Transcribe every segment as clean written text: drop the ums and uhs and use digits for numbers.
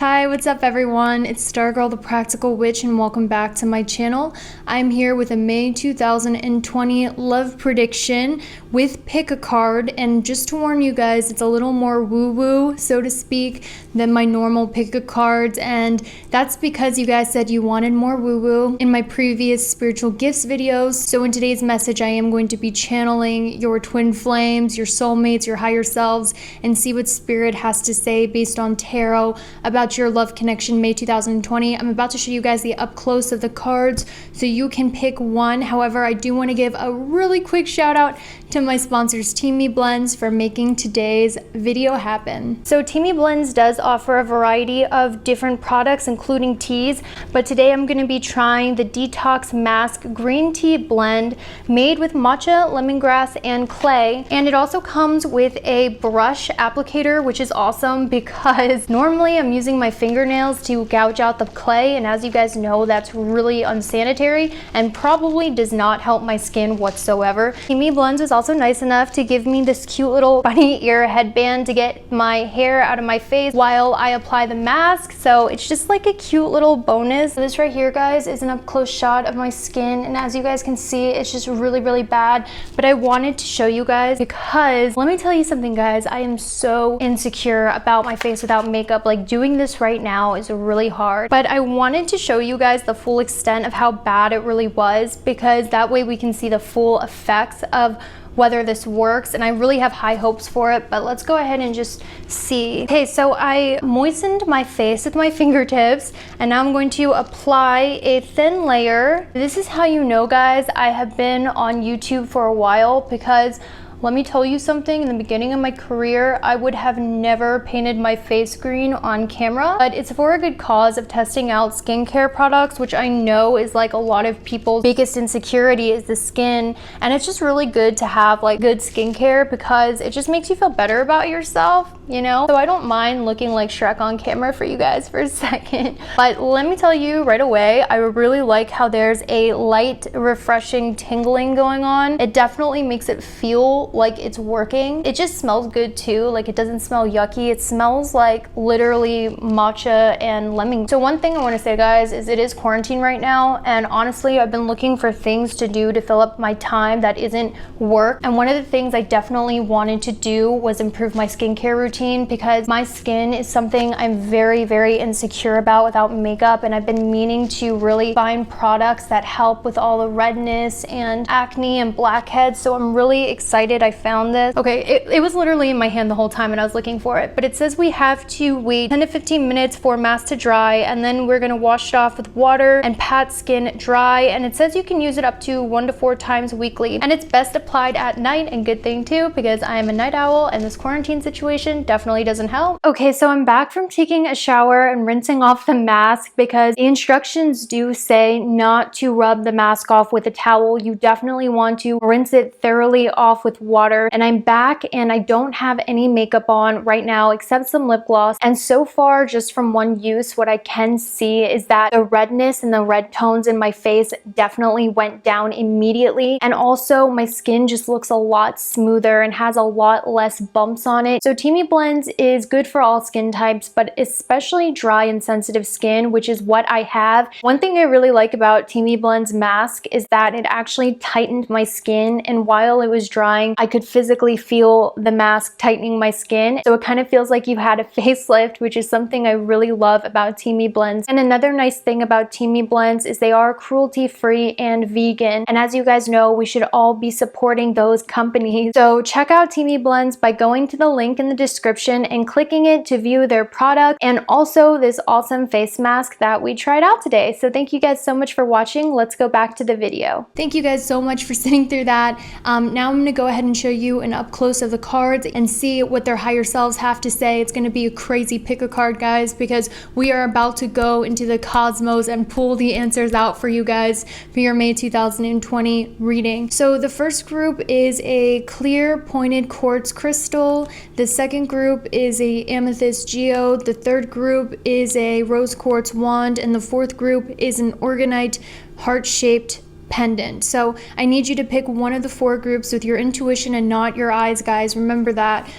Hi, what's up everyone? It's Stargirl the Practical Witch and welcome back to my channel. I'm here with a May 2020 love prediction with pick a card, and just to warn you guys, it's a little more woo-woo, so to speak, than my normal pick a cards, and that's because you guys said you wanted more woo-woo in my previous spiritual gifts videos. So in today's message, I am going to be channeling your twin flames, your soulmates, your higher selves, and see what spirit has to say based on tarot about your love connection May 2020. I'm about to show you guys the up close of the cards so you can pick one. However, I do want to give a really quick shout out to my sponsors Teamy Blends for making today's video happen. So Teamy Blends does offer a variety of different products including teas, but today I'm going to be trying the Detox Mask Green Tea Blend made with matcha, lemongrass, and clay. And it also comes with a brush applicator, which is awesome because normally I'm using my fingernails to gouge out the clay, and as you guys know, that's really unsanitary and probably does not help my skin whatsoever. Teamy Blends was also nice enough to give me this cute little bunny ear headband to get my hair out of my face while I apply the mask, so it's just like a cute little bonus. This right here, guys, is an up close shot of my skin, and as you guys can see, it's just really bad, but I wanted to show you guys because let me tell you something, guys. I am so insecure about my face without makeup. Like, doing this right now is really hard, but I wanted to show you guys the full extent of how bad it really was, because that way we can see the full effects of whether this works, and I really have high hopes for it. But let's go ahead and just see. Okay, so I moistened my face with my fingertips, and now I'm going to apply a thin layer. This is how you know, guys, I have been on YouTube for a while, because let me tell you something, in the beginning of my career, I would have never painted my face green on camera, but it's for a good cause of testing out skincare products, which I know is like a lot of people's biggest insecurity is the skin, and it's just really good to have like good skincare because it just makes you feel better about yourself, you know? So I don't mind looking like Shrek on camera for you guys for a second, but let me tell you right away, I really like how there's a light, refreshing tingling going on. It definitely makes it feel like it's working. It just smells good too. Like, it doesn't smell yucky. It smells like literally matcha and lemon. So one thing I want to say, guys, is it is quarantine right now, and honestly, I've been looking for things to do to fill up my time that isn't work. And one of the things I definitely wanted to do was improve my skincare routine, because my skin is something I'm very insecure about without makeup, and I've been meaning to really find products that help with all the redness and acne and blackheads. So I'm really excited I found this. Okay, it was literally in my hand the whole time and I was looking for it, but it says we have to wait 10 to 15 minutes for mask to dry, and then we're gonna wash it off with water and pat skin dry, and it says you can use it up to 1 to 4 times weekly, and it's best applied at night. And good thing too, because I am a night owl and this quarantine situation definitely doesn't help. Okay, so I'm back from taking a shower and rinsing off the mask, because the instructions do say not to rub the mask off with a towel. You definitely want to rinse it thoroughly off with water. And I'm back, and I don't have any makeup on right now except some lip gloss, and so far, just from one use, what I can see is that the redness and the red tones in my face definitely went down immediately, and also my skin just looks a lot smoother and has a lot less bumps on it. So Teamy Blends is good for all skin types, but especially dry and sensitive skin, which is what I have. One thing I really like about Teamy Blends mask is that it actually tightened my skin, and while it was drying, I could physically feel the mask tightening my skin. So it kind of feels like you've had a facelift, which is something I really love about Teamy Blends. And another nice thing about Teamy Blends is they are cruelty-free and vegan. And as you guys know, we should all be supporting those companies. So check out Teamy Blends by going to the link in the description and clicking it to view their product, and also this awesome face mask that we tried out today. So thank you guys so much for watching. Let's go back to the video. Thank you guys so much for sitting through that. Now I'm gonna go ahead and show you an up close of the cards and see what their higher selves have to say. It's going to be a crazy pick a card, guys, because we are about to go into the cosmos and pull the answers out for you guys for your May 2020 reading. So the first group is a clear pointed quartz crystal. The second group is a amethyst geode. The third group is a rose quartz wand, and the fourth group is an orgonite heart-shaped pendant. So I need you to pick one of the 4 groups with your intuition and not your eyes, guys. Remember that,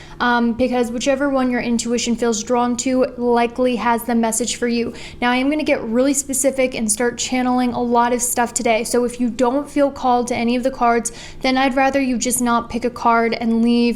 because whichever one your intuition feels drawn to likely has the message for you. Now I am going to get really specific and start channeling a lot of stuff today. So if you don't feel called to any of the cards, then I'd rather you just not pick a card and leave,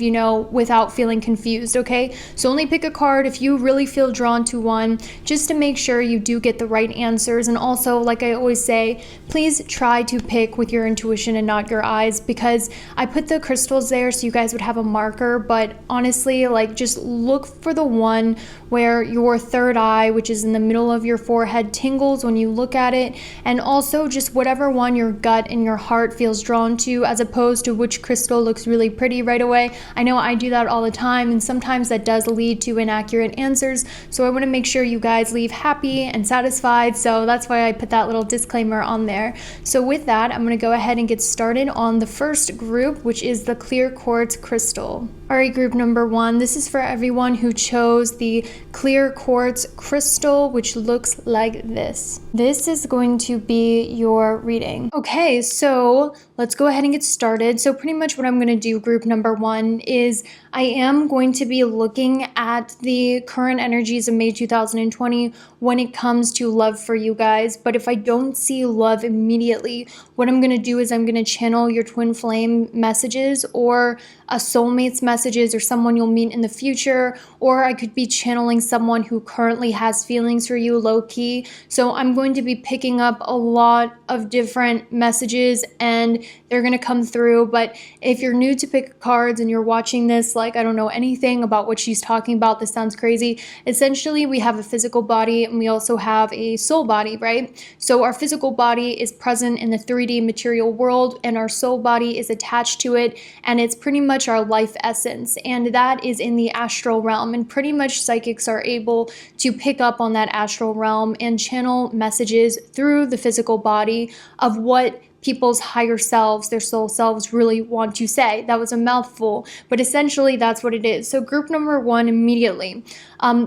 without feeling confused, okay? So only pick a card if you really feel drawn to one, just to make sure you do get the right answers. And also, like I always say, please try to pick with your intuition and not your eyes, because I put the crystals there so you guys would have a marker, but honestly, just look for the one where your third eye, which is in the middle of your forehead, tingles when you look at it, and also just whatever one your gut and your heart feels drawn to, as opposed to which crystal looks really pretty right away. I know I do that all the time, and sometimes that does lead to inaccurate answers, so I want to make sure you guys leave happy and satisfied, so that's why I put that little disclaimer on there. So with that, I'm going to go ahead and get started on the first group, which is the clear quartz crystal. Alright, group number 1, this is for everyone who chose the clear quartz crystal, which looks like this. This is going to be your reading. Okay, so let's go ahead and get started. So pretty much what I'm going to do, group number 1, is I am going to be looking at the current energies of May 2020 when it comes to love for you guys. But if I don't see love immediately, what I'm going to do is I'm going to channel your twin flame messages, or a soulmate's messages, or someone you'll meet in the future, or I could be channeling someone who currently has feelings for you low key. So I'm going to be picking up a lot of different messages and they're going to come through. But if you're new to pick cards and you're watching this I don't know anything about what she's talking about, this sounds crazy. Essentially, we have a physical body and we also have a soul body, right? So our physical body is present in the 3D material world, and our soul body is attached to it, and it's pretty much our life essence, and that is in the astral realm. And pretty much psychics are able to pick up on that astral realm and channel messages through the physical body of what people's higher selves, their soul selves, really want to say. That was a mouthful, but essentially that's what it is. So group number 1, immediately.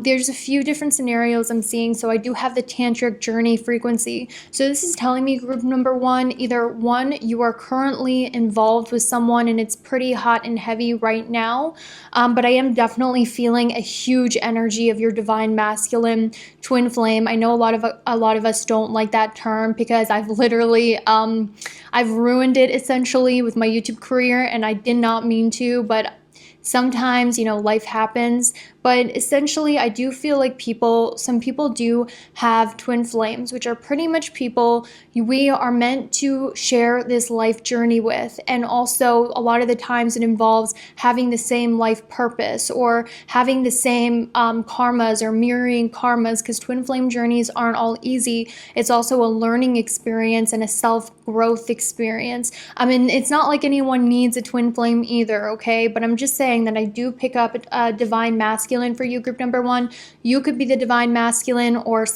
There's a few different scenarios I'm seeing. So I do have the tantric journey frequency. So this is telling me, group number 1, either 1, you are currently involved with someone and it's pretty hot and heavy right now. But I am definitely feeling a huge energy of your divine masculine twin flame. I know a lot of us don't like that term, because I've literally I've ruined it essentially with my YouTube career, and I did not mean to, but sometimes, life happens. But essentially, I do feel like some people do have twin flames, which are pretty much people we are meant to share this life journey with. And also, a lot of the times it involves having the same life purpose, or having the same karmas, or mirroring karmas, because twin flame journeys aren't all easy. It's also a learning experience and a self-growth experience. I mean, it's not like anyone needs a twin flame either, okay? But I'm just saying that I do pick up a divine masculine for you, group number 1. You could be the divine masculine, or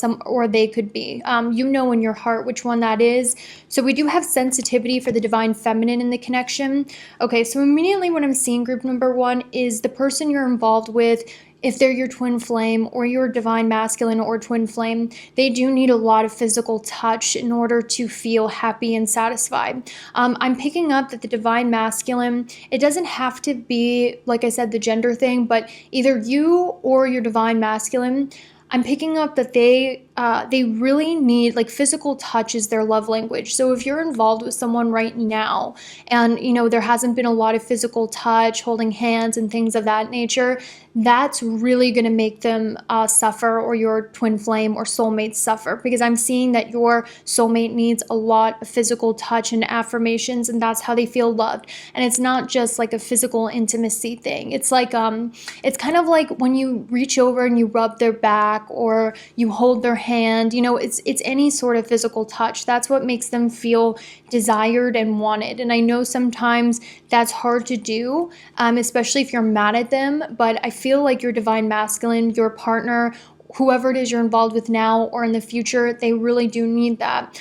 they could be. In your heart which one that is. So we do have sensitivity for the divine feminine in the connection. Okay, so immediately what I'm seeing, group number 1, is the person you're involved with. If they're your twin flame, or your divine masculine or twin flame, they do need a lot of physical touch in order to feel happy and satisfied. I'm picking up that the divine masculine, it doesn't have to be, like I said, the gender thing, but either you or your divine masculine, I'm picking up that they really need, physical touch is their love language. So if you're involved with someone right now and, there hasn't been a lot of physical touch, holding hands and things of that nature, that's really going to make them suffer, or your twin flame or soulmate suffer, because I'm seeing that your soulmate needs a lot of physical touch and affirmations, and that's how they feel loved. And it's not just like a physical intimacy thing. It's it's kind of like when you reach over and you rub their back, or you hold their hand, it's any sort of physical touch. That's what makes them feel desired and wanted. And I know sometimes that's hard to do, especially if you're mad at them, but I feel like your divine masculine, your partner, whoever it is you're involved with now or in the future, they really do need that.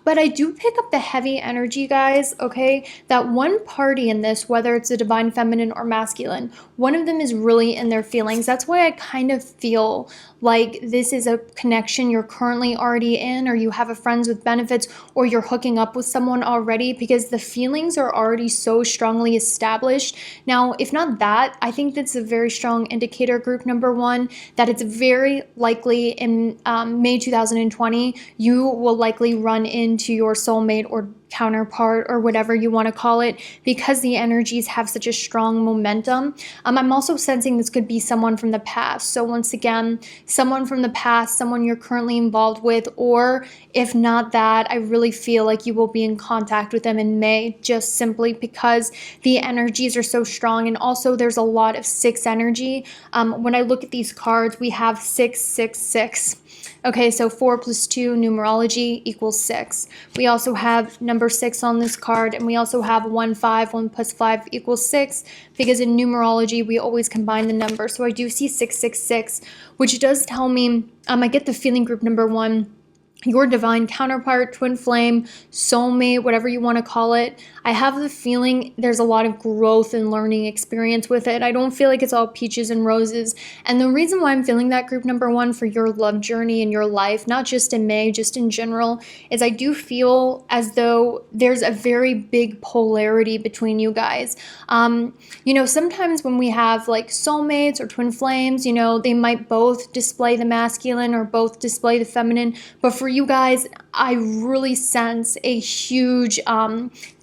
But I do pick up the heavy energy, guys, okay? That one party in this, whether it's a divine feminine or masculine, one of them is really in their feelings. That's why I kind of feel like this is a connection you're currently already in, or you have a friends with benefits, or you're hooking up with someone already, because the feelings are already so strongly established. Now, if not that, I think that's a very strong indicator, group number one, that it's very likely in May 2020, you will likely run into your soulmate or counterpart or whatever you want to call it, because the energies have such a strong momentum. I'm also sensing this could be someone from the past. So once again, someone from the past, someone you're currently involved with, or if not that, I really feel like you will be in contact with them in May, just simply because the energies are so strong. And also there's a lot of 6 energy. When I look at these cards, we have 666. Okay, so 4 plus 2 numerology equals 6. We also have number 6 on this card, and we also have 1, 5. 1 plus 5 equals 6, because in numerology, we always combine the numbers. So I do see 666, which does tell me, I get the feeling, group number one, your divine counterpart, twin flame, soulmate, whatever you want to call it. I have the feeling there's a lot of growth and learning experience with it. I don't feel like it's all peaches and roses. And the reason why I'm feeling that, group number one, for your love journey in your life, not just in May, just in general, is I do feel as though there's a very big polarity between you guys. Sometimes when we have like soulmates or twin flames, they might both display the masculine or both display the feminine. But for you guys, I really sense a huge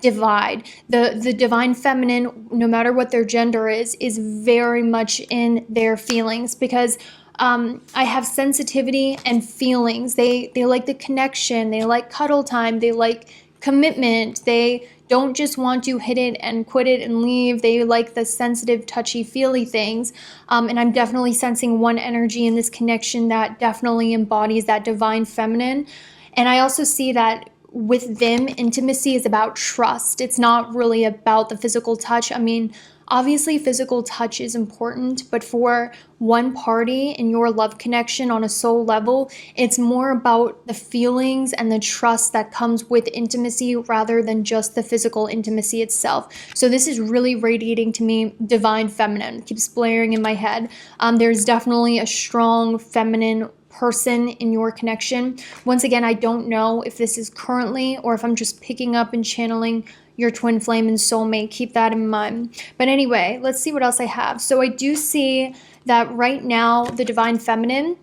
divide. The divine feminine, no matter what their gender is very much in their feelings, because I have sensitivity and feelings. They like the connection. They like cuddle time. They like commitment. They don't just want to hit it and quit it and leave. They like the sensitive, touchy-feely things. And I'm definitely sensing one energy in this connection that definitely embodies that divine feminine. And I also see that with them, intimacy is about trust. It's not really about the physical touch. I mean, obviously physical touch is important, but for one party in your love connection on a soul level, it's more about the feelings and the trust that comes with intimacy rather than just the physical intimacy itself. So this is really radiating to me divine feminine. It keeps blaring in my head. There's definitely a strong feminine person in your connection. Once again, I don't know if this is currently or if I'm just picking up and channeling your twin flame and soulmate. Keep that in mind. But anyway, let's see what else I have. So I do see that right now, the divine feminine,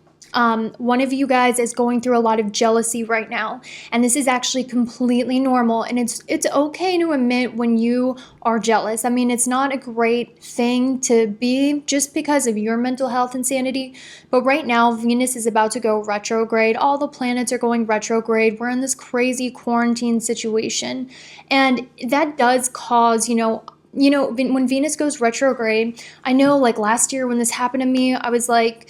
one of you guys is going through a lot of jealousy right now, and this is actually completely normal, and it's okay to admit when you are jealous. I mean, it's not a great thing to be just because of your mental health and sanity, but right now Venus is about to go retrograde. All the planets are going retrograde. We're in this crazy quarantine situation, and that does cause, when Venus goes retrograde, I know like last year when this happened to me, I was like,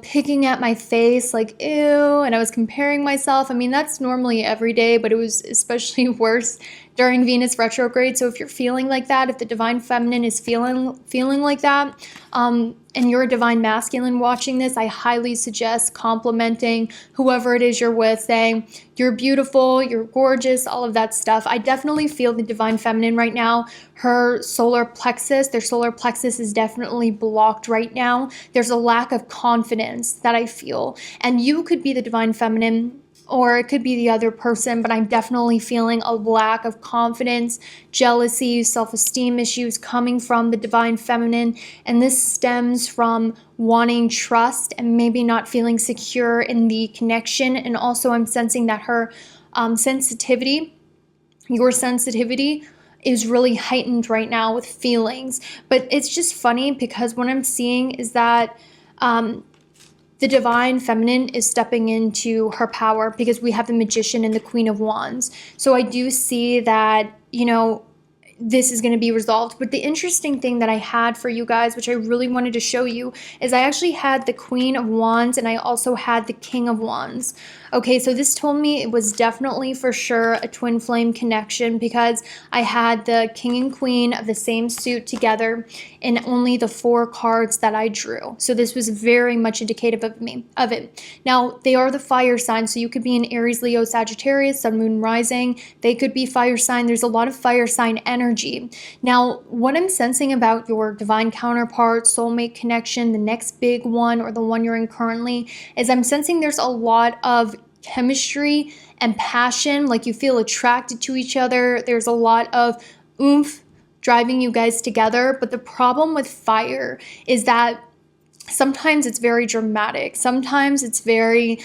picking at my face, like, ew, and I was comparing myself. I mean, that's normally every day, but it was especially worse during Venus retrograde. So if you're feeling like that, if the divine feminine is feeling like that, and you're a divine masculine watching this, I highly suggest complimenting whoever it is you're with, saying, you're beautiful, you're gorgeous, all of that stuff. I definitely feel the divine feminine right now. Their solar plexus is definitely blocked right now. There's a lack of confidence that I feel. And you could be the divine feminine, or it could be the other person, but I'm definitely feeling a lack of confidence, jealousy, self-esteem issues coming from the divine feminine. And this stems from wanting trust and maybe not feeling secure in the connection. And also I'm sensing that her your sensitivity is really heightened right now with feelings. But it's just funny because what I'm seeing is that the divine feminine is stepping into her power, because we have the magician and the queen of wands. So I do see that, this is going to be resolved. But the interesting thing that I had for you guys, which I really wanted to show you, is I actually had the Queen of Wands and I also had the King of Wands. Okay, so this told me it was definitely for sure a twin flame connection because I had the King and Queen of the same suit together in only the 4 cards that I drew. So this was very much indicative of it. Now, they are the fire signs, so you could be an Aries, Leo, Sagittarius, Sun, Moon, Rising. They could be fire sign. There's a lot of fire sign energy. Now, what I'm sensing about your divine counterpart, soulmate connection, the next big one or the one you're in currently, is I'm sensing there's a lot of chemistry and passion, like you feel attracted to each other. There's a lot of oomph driving you guys together. But the problem with fire is that sometimes it's very dramatic. Sometimes it's very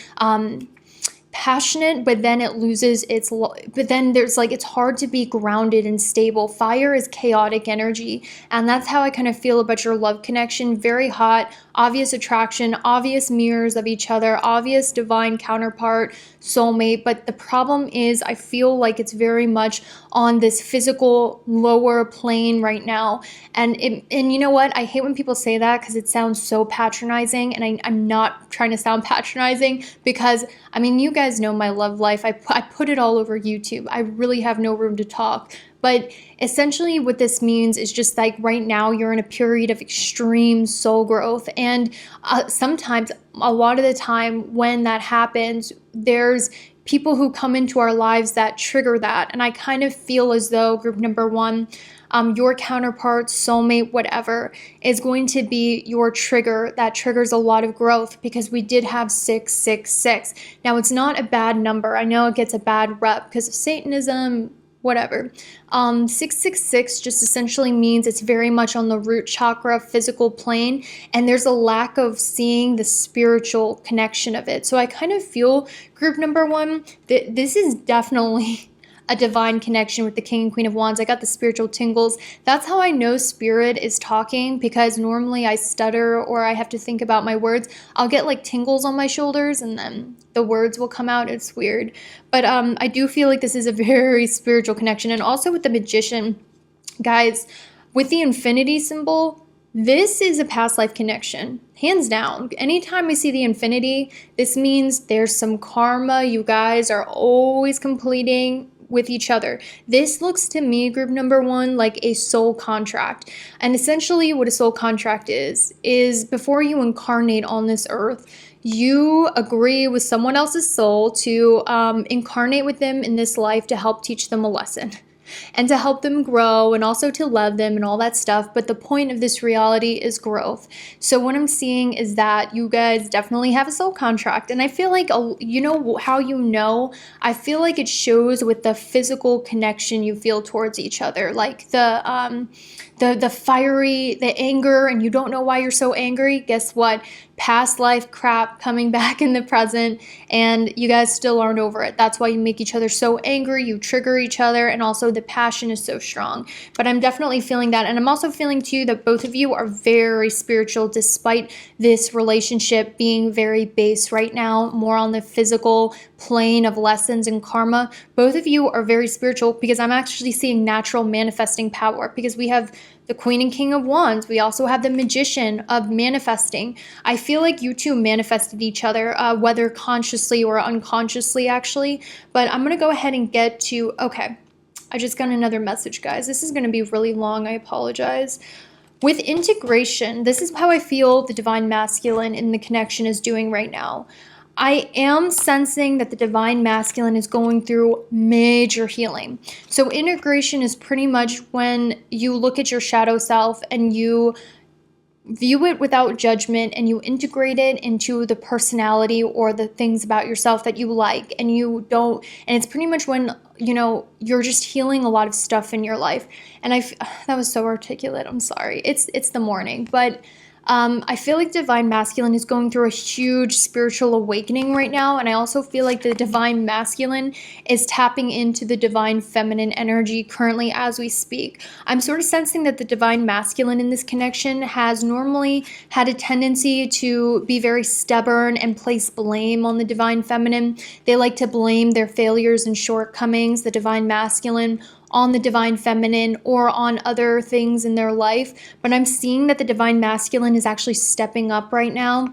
passionate, but then it loses its, but then there's like, it's hard to be grounded and stable. Fire is chaotic energy. And that's how I kind of feel about your love connection. Very hot, obvious attraction, obvious mirrors of each other, obvious divine counterpart, soulmate. But the problem is I feel like it's very much on this physical lower plane right now. And you know what? I hate when people say that because it sounds so patronizing, and I'm not trying to sound patronizing because, I mean, you guys know my love life. I put it all over YouTube. I really have no room to talk. But essentially what this means is just like right now you're in a period of extreme soul growth. And sometimes, a lot of the time when that happens, there's people who come into our lives that trigger that. And I kind of feel as though group number 1, your counterpart, soulmate, whatever, is going to be your trigger that triggers a lot of growth, because we did have 666. Now, it's not a bad number. I know it gets a bad rep because of Satanism, whatever. 666 just essentially means it's very much on the root chakra, physical plane, and there's a lack of seeing the spiritual connection of it. So I kind of feel, group number 1, that this is definitely a divine connection with the King and Queen of Wands. I got the spiritual tingles. That's how I know spirit is talking, because normally I stutter or I have to think about my words. I'll get like tingles on my shoulders and then the words will come out. It's weird. But I do feel like this is a very spiritual connection. And also with the Magician, guys, with the infinity symbol, this is a past life connection, hands down. Anytime I see the infinity, this means there's some karma you guys are always completing with each other. This looks to me, group number 1, like a soul contract. And essentially what a soul contract is before you incarnate on this earth, you agree with someone else's soul to incarnate with them in this life to help teach them a lesson and to help them grow and also to love them and all that stuff. But the point of this reality is growth. So what I'm seeing is that you guys definitely have a soul contract. And I feel like, you know how you know? I feel like it shows with the physical connection you feel towards each other. Like the fiery, the anger, and you don't know why you're so angry. Guess what? Past life crap coming back in the present, and you guys still aren't over it. That's why you make each other so angry, you trigger each other, and also the passion is so strong. But I'm definitely feeling that, and I'm also feeling too that both of you are very spiritual despite this relationship being very base right now, more on the physical plane of lessons and karma. Both of you are very spiritual, because I'm actually seeing natural manifesting power, because we have the Queen and King of Wands. We also have the Magician of manifesting. I feel like you two manifested each other, whether consciously or unconsciously, actually. But I'm going to go ahead and get to, okay, I just got another message, guys. This is going to be really long. I apologize. With integration, this is how I feel the Divine Masculine in the connection is doing right now. I am sensing that the Divine Masculine is going through major healing. So integration is pretty much when you look at your shadow self and you view it without judgment and you integrate it into the personality or the things about yourself that you like, and you don't, and it's pretty much when, you know, you're just healing a lot of stuff in your life. And that was so articulate. I'm sorry. It's the morning, but I feel like Divine Masculine is going through a huge spiritual awakening right now. And I also feel like the Divine Masculine is tapping into the Divine Feminine energy currently as we speak. I'm sort of sensing that the Divine Masculine in this connection has normally had a tendency to be very stubborn and place blame on the Divine Feminine. They like to blame their failures and shortcomings. The Divine Masculine on the divine feminine or on other things in their life, but I'm seeing that the divine masculine is actually stepping up right now.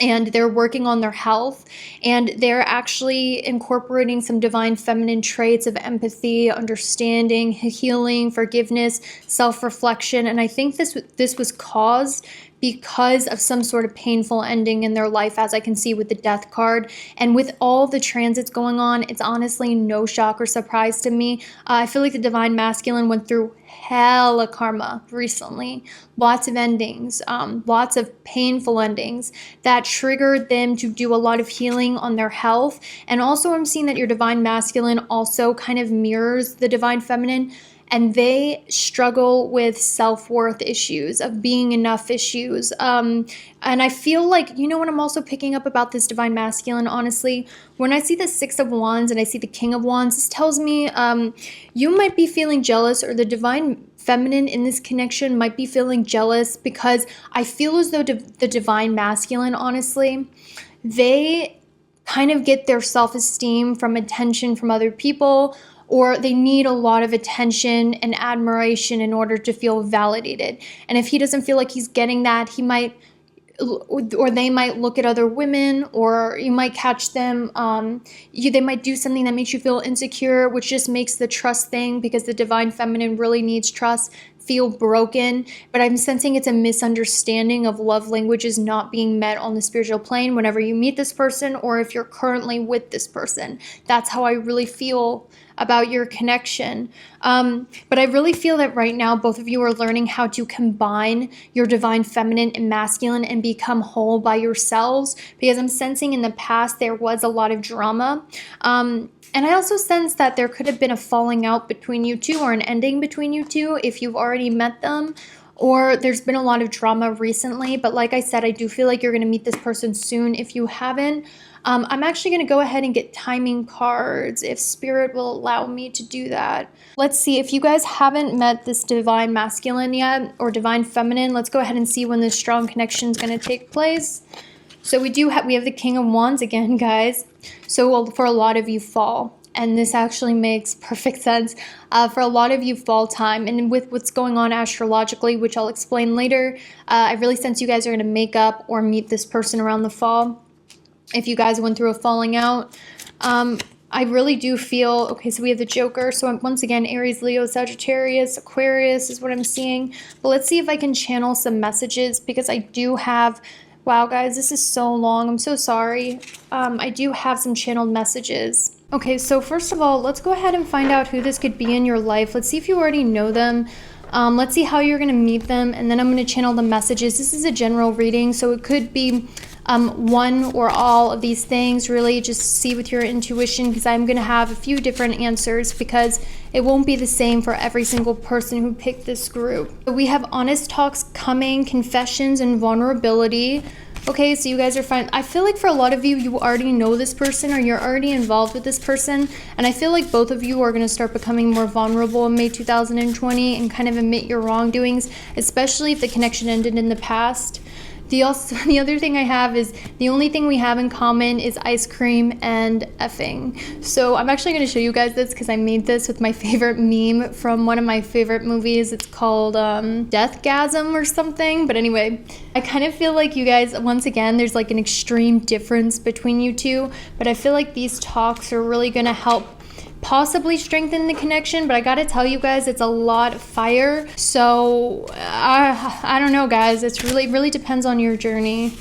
And they're working on their health, and they're actually incorporating some divine feminine traits of empathy, understanding, healing, forgiveness, self-reflection. And I think this was caused because of some sort of painful ending in their life, as I can see with the death card. And with all the transits going on, it's honestly no shock or surprise to me. I feel like the divine masculine went through hella karma recently. Lots of endings, lots of painful endings that triggered them to do a lot of healing on their health. And also I'm seeing that your divine masculine also kind of mirrors the divine feminine, and they struggle with self-worth issues, of being enough issues. And I feel like, you know what I'm also picking up about this divine masculine, honestly? When I see the Six of Wands and I see the King of Wands, this tells me you might be feeling jealous, or the divine feminine in this connection might be feeling jealous, because I feel as though the divine masculine, honestly, they kind of get their self-esteem from attention from other people, or they need a lot of attention and admiration in order to feel validated. And if he doesn't feel like he's getting that, he might, or they might look at other women, or you might catch them, they might do something that makes you feel insecure, which just makes the trust thing, because the divine feminine really needs trust, feel broken. But I'm sensing it's a misunderstanding of love languages not being met on the spiritual plane whenever you meet this person, or if you're currently with this person. That's how I really feel about your connection. But I really feel that right now both of you are learning how to combine your divine feminine and masculine and become whole by yourselves, because I'm sensing in the past there was a lot of drama. And I also sense that there could have been a falling out between you two, or an ending between you two if you've already met them, or there's been a lot of drama recently. But like I said, I do feel like you're going to meet this person soon if you haven't. I'm actually going to go ahead and get timing cards if spirit will allow me to do that. Let's see, if you guys haven't met this divine masculine yet, or divine feminine, let's go ahead and see when this strong connection is going to take place. So we have the King of Wands again, guys. So for a lot of you, fall. And this actually makes perfect sense. For a lot of you, fall time. And with what's going on astrologically, which I'll explain later, I really sense you guys are going to make up or meet this person around the fall. If you guys went through a falling out, I really do feel, okay, so we have the Joker. So once again, Aries, Leo, Sagittarius, Aquarius is what I'm seeing. But let's see if I can channel some messages, because I do have, wow, guys, this is so long. I'm so sorry. I do have some channeled messages. Okay, so first of all, let's go ahead and find out who this could be in your life. Let's see if you already know them. Let's see how you're going to meet them, and then I'm going to channel the messages. This is a general reading, so it could be one or all of these things. Really just see with your intuition, because I'm going to have a few different answers, because it won't be the same for every single person who picked this group. So we have honest talks coming, confessions, and vulnerability. Okay, so you guys are fine. I feel like for a lot of you, you already know this person, or you're already involved with this person. And I feel like both of you are going to start becoming more vulnerable in May 2020 and kind of admit your wrongdoings, especially if the connection ended in the past. The other thing I have is, the only thing we have in common is ice cream and effing. So I'm actually going to show you guys this, because I made this with my favorite meme from one of my favorite movies. It's called Deathgasm or something. But anyway, I kind of feel like you guys, once again, there's like an extreme difference between you two. But I feel like these talks are really going to help possibly strengthen the connection, but I gotta tell you guys, it's a lot of fire. So I don't know, guys. It's really depends on your journey.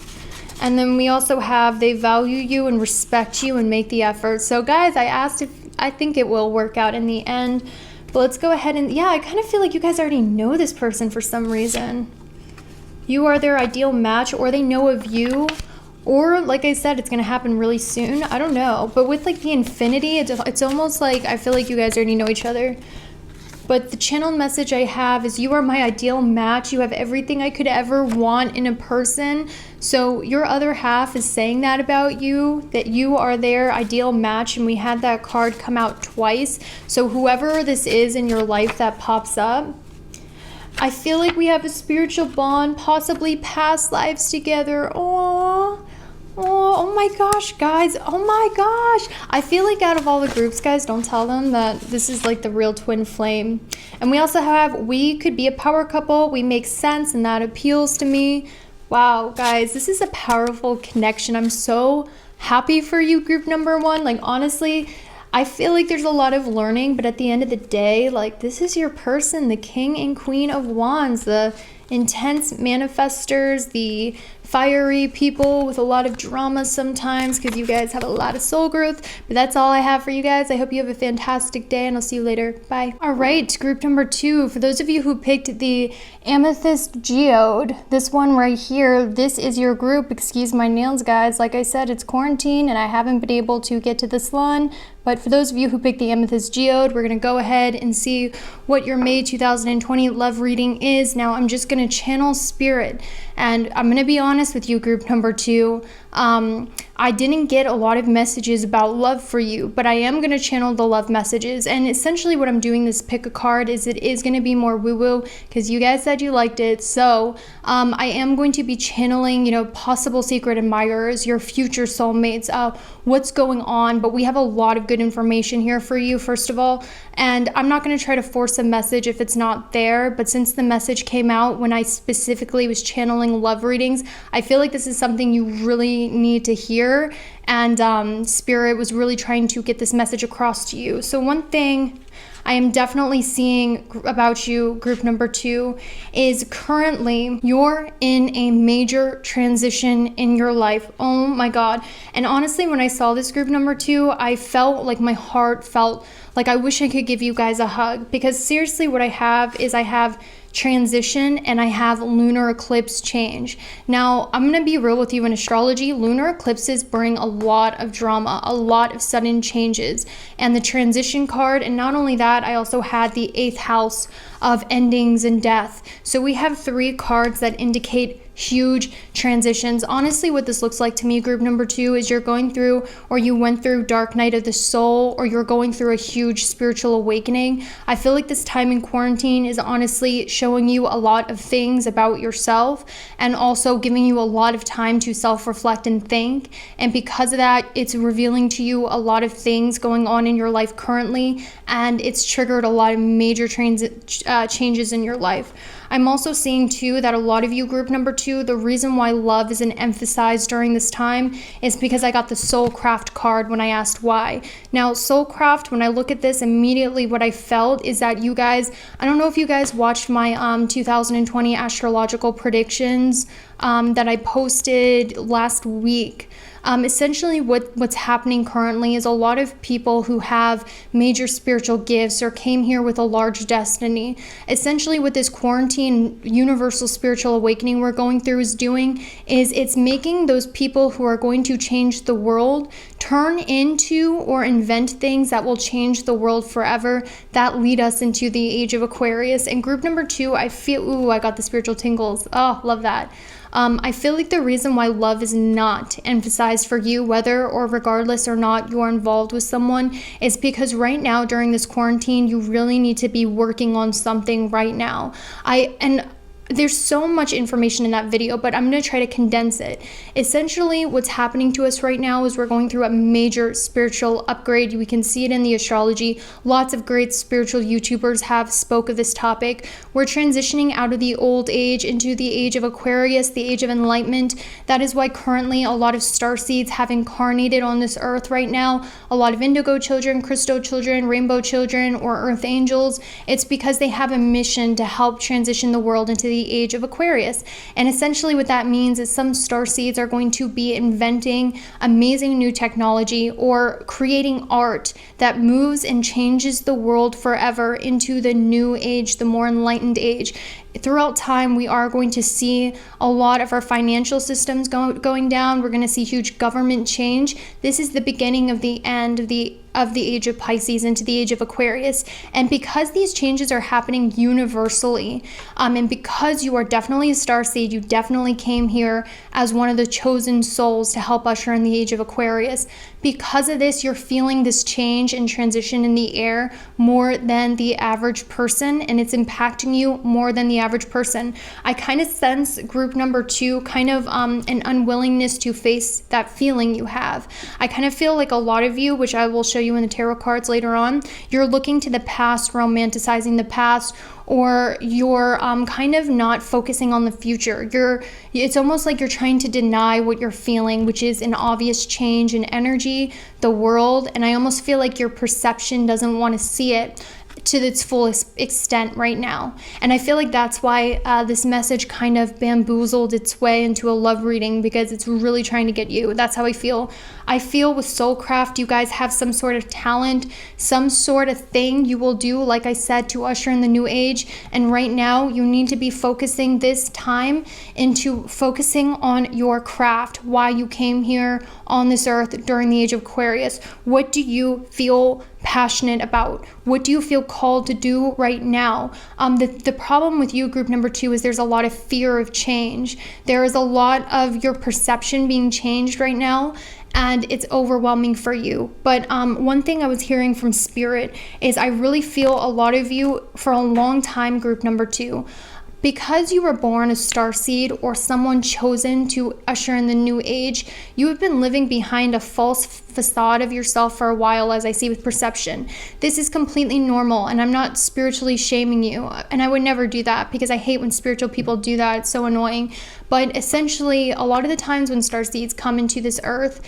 And then we also have, they value you and respect you and make the effort. So guys, I asked if I think it will work out in the end. But let's go ahead and, yeah, I kind of feel like you guys already know this person for some reason. You are their ideal match, or they know of you. Or, like I said, it's going to happen really soon. I don't know. But with, like, the infinity, it's almost like I feel like you guys already know each other. But the channeled message I have is, you are my ideal match. You have everything I could ever want in a person. So your other half is saying that about you, that you are their ideal match. And we had that card come out twice. So whoever this is in your life that pops up, I feel like we have a spiritual bond, possibly past lives together. Aww. Oh my gosh, guys. Oh my gosh. I feel like out of all the groups, guys, don't tell them that this is like the real twin flame. And we also have, we could be a power couple. We make sense and that appeals to me. Wow, guys, this is a powerful connection. I'm so happy for you, group number one. Like, honestly, I feel like there's a lot of learning, but at the end of the day, like, this is your person, the king and queen of wands, the intense manifestors, the fiery people with a lot of drama sometimes, because you guys have a lot of soul growth. But that's all I have for you guys. I hope you have a fantastic day, and I'll see you later. Bye. All right, group number two. For those of you who picked the amethyst geode, this one right here, this is your group. Excuse my nails, guys. Like I said, it's quarantine and I haven't been able to get to the salon. But for those of you who picked the amethyst geode, we're going to go ahead and see what your May 2020 love reading is. Now, I'm just going to channel spirit, and I'm going to be honest with you, group number two. I didn't get a lot of messages about love for you, but I am going to channel the love messages. And essentially what I'm doing, this pick a card, is it is going to be more woo-woo because you guys said you liked it. So I am going to be channeling, you know, possible secret admirers, your future soulmates, what's going on. But we have a lot of good information here for you, first of all. And I'm not going to try to force a message if it's not there. But since the message came out when I specifically was channeling love readings, I feel like this is something you really need to hear. And Spirit was really trying to get this message across to you. So one thing I am definitely seeing about you, group number two, is currently you're in a major transition in your life. Oh my God. And honestly, when I saw this group number two, I felt like my heart felt like I wish I could give you guys a hug, because seriously what I have is I have transition and I have lunar eclipse change. Now, I'm going to be real with you. In astrology, lunar eclipses bring a lot of drama, a lot of sudden changes. And the transition card, and not only that, I also had the 8th house of endings and death. So we have 3 cards that indicate huge transitions. Honestly, what this looks like to me, group number two, is you're going through, or you went through dark night of the soul, or you're going through a huge spiritual awakening. I feel like this time in quarantine is honestly showing you a lot of things about yourself, and also giving you a lot of time to self-reflect and think. And because of that, it's revealing to you a lot of things going on in your life currently, and it's triggered a lot of major changes in your life. I'm also seeing too that a lot of you, group number two, the reason why love isn't emphasized during this time is because I got the Soulcraft card when I asked why. Now, Soulcraft, when I look at this, immediately what I felt is that you guys, I don't know if you guys watched my 2020 astrological predictions that I posted last week. Essentially what's happening currently is a lot of people who have major spiritual gifts or came here with a large destiny. Essentially what this quarantine universal spiritual awakening we're going through is doing is it's making those people who are going to change the world turn into or invent things that will change the world forever, that lead us into the age of Aquarius. And group number two, I feel, ooh, I got the spiritual tingles. Oh, love that. I feel like the reason why love is not emphasized for you, whether or regardless or not you are involved with someone, is because right now during this quarantine, you really need to be working on something right now. There's so much information in that video, but I'm going to try to condense it. Essentially, what's happening to us right now is we're going through a major spiritual upgrade. We can see it in the astrology. Lots of great spiritual YouTubers have spoke of this topic. We're transitioning out of the old age into the age of Aquarius, the age of enlightenment. That is why currently a lot of starseeds have incarnated on this earth right now. A lot of indigo children, crystal children, rainbow children, or earth angels. It's because they have a mission to help transition the world into the age of Aquarius. And essentially what that means is some starseeds are going to be inventing amazing new technology or creating art that moves and changes the world forever into the new age, the more enlightened age. Throughout time, we are going to see a lot of our financial systems going down. We're going to see huge government change. This is the beginning of the end of the of the age of Pisces into the age of Aquarius. And because these changes are happening universally, and because you are definitely a starseed, you definitely came here as one of the chosen souls to help usher in the age of Aquarius. Because of this, you're feeling this change and transition in the air more than the average person, and it's impacting you more than the average person. I kind of sense group number 2 kind of an unwillingness to face that feeling you have. I kind of feel like a lot of you, which I will show you in the tarot cards later on, you're looking to the past, romanticizing the past, or you're kind of not focusing on the future. It's almost like you're trying to deny what you're feeling, which is an obvious change in energy, the world, and I almost feel like your perception doesn't want to see it to its fullest extent right now. And I feel like that's why this message kind of bamboozled its way into a love reading, because it's really trying to get you. That's how I feel. I feel with Soulcraft, you guys have some sort of talent, some sort of thing you will do, like I said, to usher in the new age. And right now, you need to be focusing this time into focusing on your craft, why you came here on this earth during the age of Aquarius. What do you feel passionate about? What do you feel called to do right now? The problem with you, group number 2, is there's a lot of fear of change. There is a lot of your perception being changed right now, and it's overwhelming for you. But one thing I was hearing from Spirit is I really feel a lot of you for a long time, group number 2, because you were born a starseed or someone chosen to usher in the new age, you have been living behind a false facade of yourself for a while, as I see with perception. This is completely normal, and I'm not spiritually shaming you, and I would never do that because I hate when spiritual people do that. It's so annoying. But essentially, a lot of the times when starseeds come into this earth,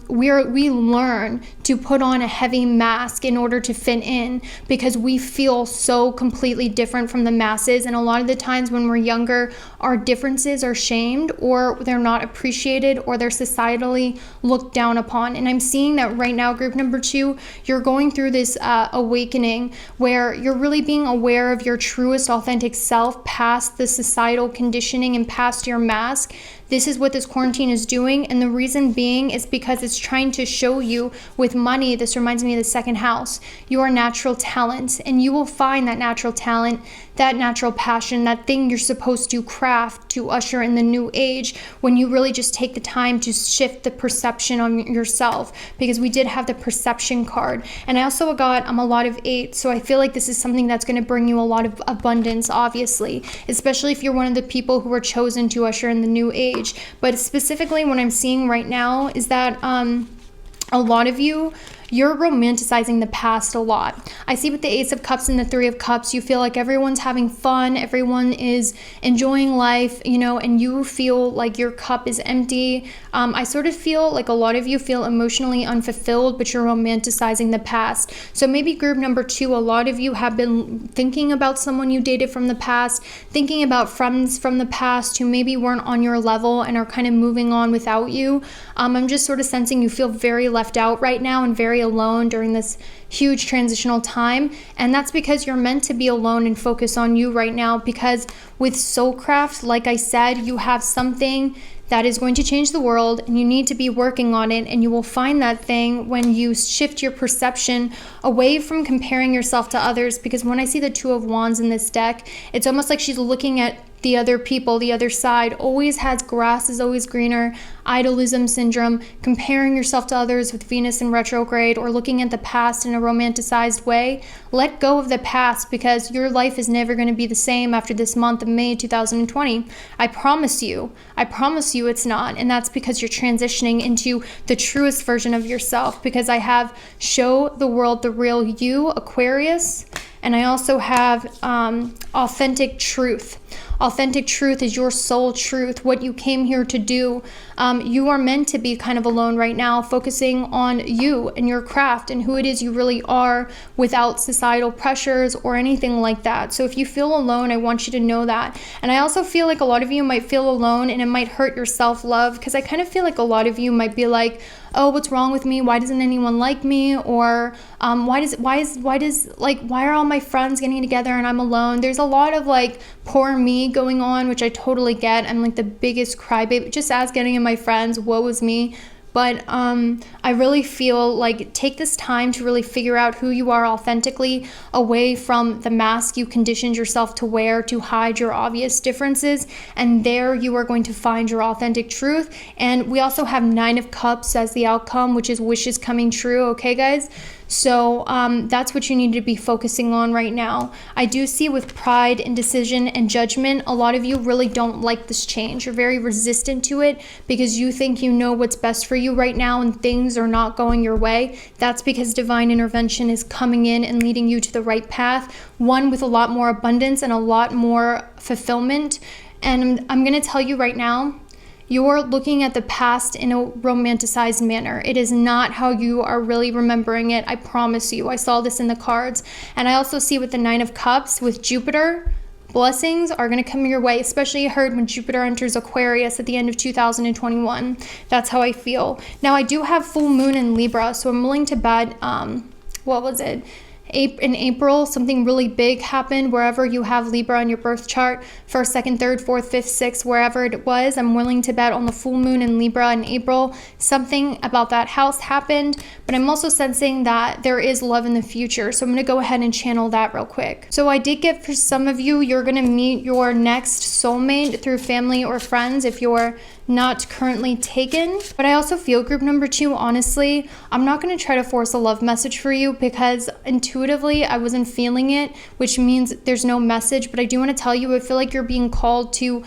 we learn to put on a heavy mask in order to fit in, because we feel so completely different from the masses. And a lot of the times when we're younger, our differences are shamed, or they're not appreciated, or they're societally looked down upon. And I'm seeing that right now, group number 2, you're going through this awakening where you're really being aware of your truest, authentic self past the societal conditioning and past your mask. This is what this quarantine is doing, and the reason being is because it's trying to show you with money. This reminds me of the second house, your natural talent, and you will find that natural talent, that natural passion, that thing you're supposed to craft to usher in the new age, when you really just take the time to shift the perception on yourself, because we did have the perception card. And I also got a lot of 8, so I feel like this is something that's going to bring you a lot of abundance, obviously, especially if you're one of the people who were chosen to usher in the new age. But specifically what I'm seeing right now is that a lot of you're romanticizing the past a lot. I see with the Ace of Cups and the Three of Cups, you feel like everyone's having fun, everyone is enjoying life, and you feel like your cup is empty. I sort of feel like a lot of you feel emotionally unfulfilled, but you're romanticizing the past. So maybe group number 2, a lot of you have been thinking about someone you dated from the past, thinking about friends from the past who maybe weren't on your level and are kind of moving on without you. I'm just sort of sensing you feel very left out right now and very alone during this huge transitional time, and that's because you're meant to be alone and focus on you right now, because with Soulcraft, like I said, you have something that is going to change the world, and you need to be working on it, and you will find that thing when you shift your perception away from comparing yourself to others. Because when I see the Two of Wands in this deck, it's almost like she's looking at the other people, the other side, always has grass is always greener, idolism syndrome, comparing yourself to others with Venus in retrograde, or looking at the past in a romanticized way. Let go of the past, because your life is never going to be the same after this month of May 2020. I promise you it's not. And that's because you're transitioning into the truest version of yourself, because I have show the world the real you, Aquarius, and I also have authentic truth. Authentic truth is your soul truth, what you came here to do. You are meant to be kind of alone right now, focusing on you and your craft and who it is you really are, without societal pressures or anything like that. So if you feel alone, I want you to know that. And I also feel like a lot of you might feel alone, and it might hurt your self-love, because I kind of feel like a lot of you might be like, oh, what's wrong with me? Why doesn't anyone like me? Or why are all my friends getting together and I'm alone? There's a lot of like poor me going on, which I totally get. I'm like the biggest crybaby. Just ask any of my friends, woe is me. but I really feel like take this time to really figure out who you are authentically, away from the mask you conditioned yourself to wear to hide your obvious differences, and there you are going to find your authentic truth. And we also have 9 of Cups as the outcome, which is wishes coming true, okay guys? So that's what you need to be focusing on right now. I do see with pride, indecision, and judgment, a lot of you really don't like this change. You're very resistant to it because you think you know what's best for you right now and things are not going your way. That's because divine intervention is coming in and leading you to the right path, one with a lot more abundance and a lot more fulfillment. And I'm going to tell you right now, you're looking at the past in a romanticized manner. It is not how you are really remembering it. I promise you. I saw this in the cards. And I also see with the 9 of Cups, with Jupiter, blessings are going to come your way, especially I heard when Jupiter enters Aquarius at the end of 2021. That's how I feel. Now, I do have full moon in Libra, so I'm willing to bet, what was it? In April, something really big happened wherever you have Libra on your birth chart, 1st, 2nd, 3rd, 4th, 5th, 6th, wherever it was. I'm willing to bet on the full moon in Libra in April, something about that house happened, but I'm also sensing that there is love in the future. So I'm going to go ahead and channel that real quick. So I did get for some of you, you're going to meet your next soulmate through family or friends if you're not currently taken. But I also feel group number 2, honestly, I'm not going to try to force a love message for you because intuitively I wasn't feeling it, which means there's no message. But I do want to tell you, I feel like you're being called to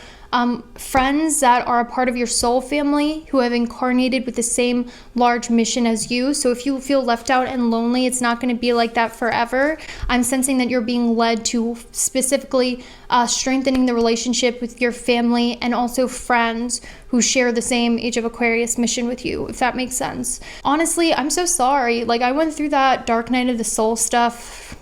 friends that are a part of your soul family who have incarnated with the same large mission as you. So if you feel left out and lonely, it's not going to be like that forever. I'm sensing that you're being led to specifically strengthening the relationship with your family and also friends who share the same Age of Aquarius mission with you, if that makes sense. Honestly, I'm so sorry. Like, I went through that dark night of the soul stuff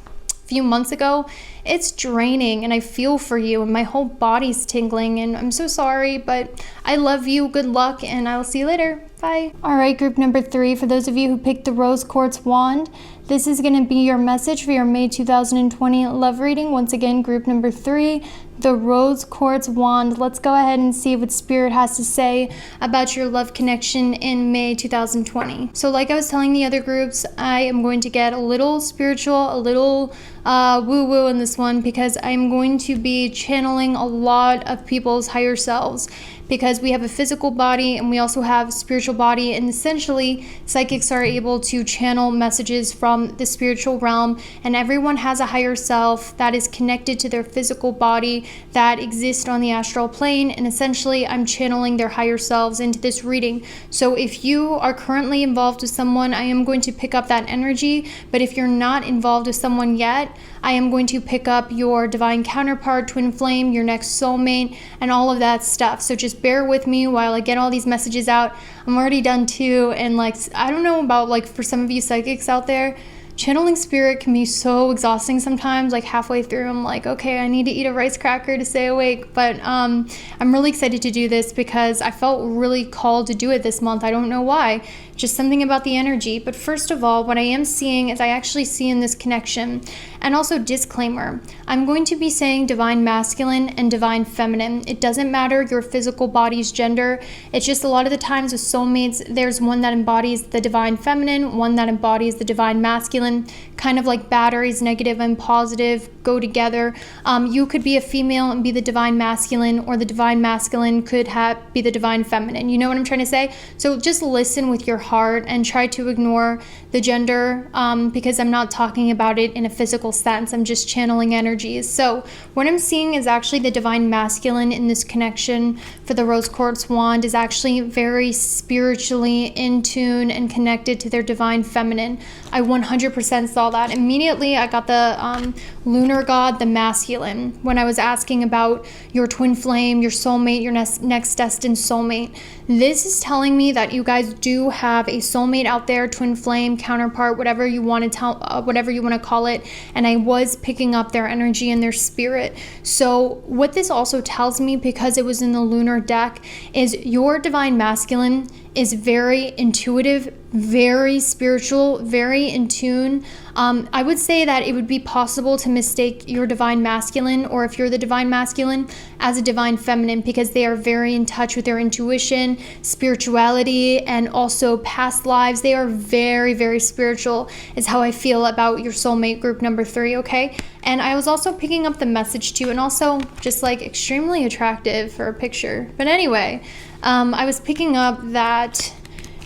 a few months ago. It's draining and I feel for you and my whole body's tingling and I'm so sorry, but I love you. Good luck and I'll see you later. Bye. All right, group number 3, for those of you who picked the rose quartz wand, this is going to be your message for your May 2020 love reading. Once again, group number 3, the rose quartz wand. Let's go ahead and see what Spirit has to say about your love connection in May 2020. So like I was telling the other groups, I am going to get a little spiritual, a little woo-woo in this one because I'm going to be channeling a lot of people's higher selves, because we have a physical body and we also have a spiritual body, and essentially psychics are able to channel messages from the spiritual realm, and everyone has a higher self that is connected to their physical body that exists on the astral plane, and essentially I'm channeling their higher selves into this reading. So if you are currently involved with someone, I am going to pick up that energy, but if you're not involved with someone yet, I am going to pick up your divine counterpart, twin flame, your next soulmate, and all of that stuff. So just bear with me while I get all these messages out. I'm already done 2, and like, I don't know about like for some of you psychics out there, channeling spirit can be so exhausting sometimes. Like halfway through, I'm like, okay, I need to eat a rice cracker to stay awake. But I'm really excited to do this because I felt really called to do it this month. I don't know why. Just something about the energy. But first of all, what I am seeing is I actually see in this connection, and also disclaimer, I'm going to be saying divine masculine and divine feminine. It doesn't matter your physical body's gender. It's just a lot of the times with soulmates, there's one that embodies the divine feminine, one that embodies the divine masculine, kind of like batteries, negative and positive go together. You could be a female and be the divine masculine, or the divine masculine could be the divine feminine. You know what I'm trying to say? So just listen with your heart and try to ignore the gender because I'm not talking about it in a physical sense. I'm just channeling energies. So what I'm seeing is actually the divine masculine in this connection for the rose quartz wand is actually very spiritually in tune and connected to their divine feminine. I 100% saw that. Immediately I got the lunar god, the masculine, when I was asking about your twin flame, your soulmate, your next destined soulmate. This is telling me that you guys do have a soulmate out there, twin flame, counterpart, whatever you want to call it. And I was picking up their energy and their spirit. So what this also tells me, because it was in the lunar deck, is your divine masculine is very intuitive, very spiritual, very in tune. I would say that it would be possible to mistake your divine masculine, or if you're the divine masculine, as a divine feminine, because they are very in touch with their intuition, spirituality, and also past lives. They are very, very spiritual, is how I feel about your soulmate group number 3, okay? And I was also picking up the message too, and also just like extremely attractive for a picture. But anyway, I was picking up that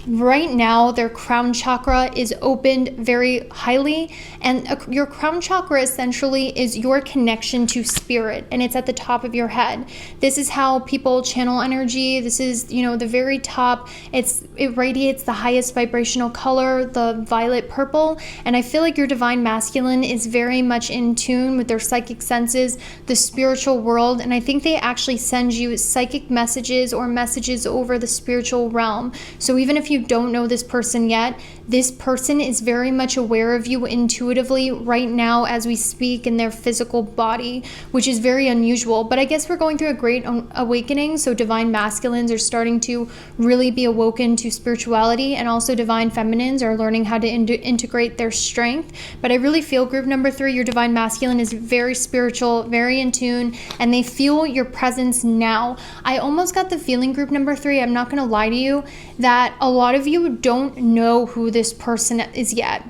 right now their crown chakra is opened very highly, and your crown chakra essentially is your connection to spirit, and it's at the top of your head. This is how people channel energy. This is, you know, the very top. It radiates the highest vibrational color, the violet purple, and I feel like your divine masculine is very much in tune with their psychic senses, the spiritual world, and I think they actually send you psychic messages or messages over the spiritual realm. So even if you don't know this person yet, this person is very much aware of you intuitively right now as we speak in their physical body, which is very unusual. But I guess we're going through a great awakening, so divine masculines are starting to really be awoken to spirituality, and also divine feminines are learning how to integrate their strength. But I really feel group number 3, your divine masculine is very spiritual, very in tune, and they feel your presence now. I almost got the feeling, group number 3, I'm not going to lie to you, that a lot of you don't know who this person is yet.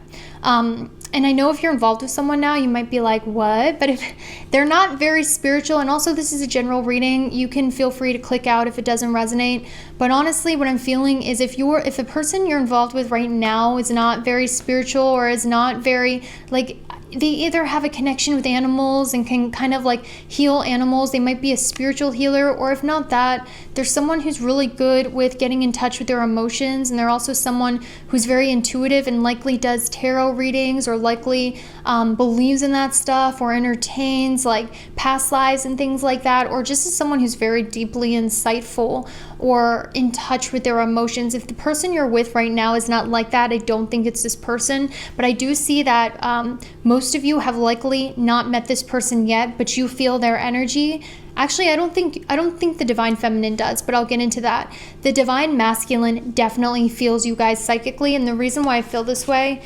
And I know if you're involved with someone now, you might be like, what? But if they're not very spiritual, and also this is a general reading, you can feel free to click out if it doesn't resonate. But honestly, what I'm feeling is if the person you're involved with right now is not very spiritual, or is not very, like, they either have a connection with animals and can kind of like heal animals. They might be a spiritual healer, or if not that, there's someone who's really good with getting in touch with their emotions, and they're also someone who's very intuitive and likely does tarot readings, or likely believes in that stuff, or entertains like past lives and things like that, or just is someone who's very deeply insightful or in touch with their emotions. If the person you're with right now is not like that, I don't think it's this person. But I do see that most of you have likely not met this person yet, but you feel their energy. Actually, I don't think the divine feminine does, but I'll get into that. The divine masculine definitely feels you guys psychically, and the reason why I feel this way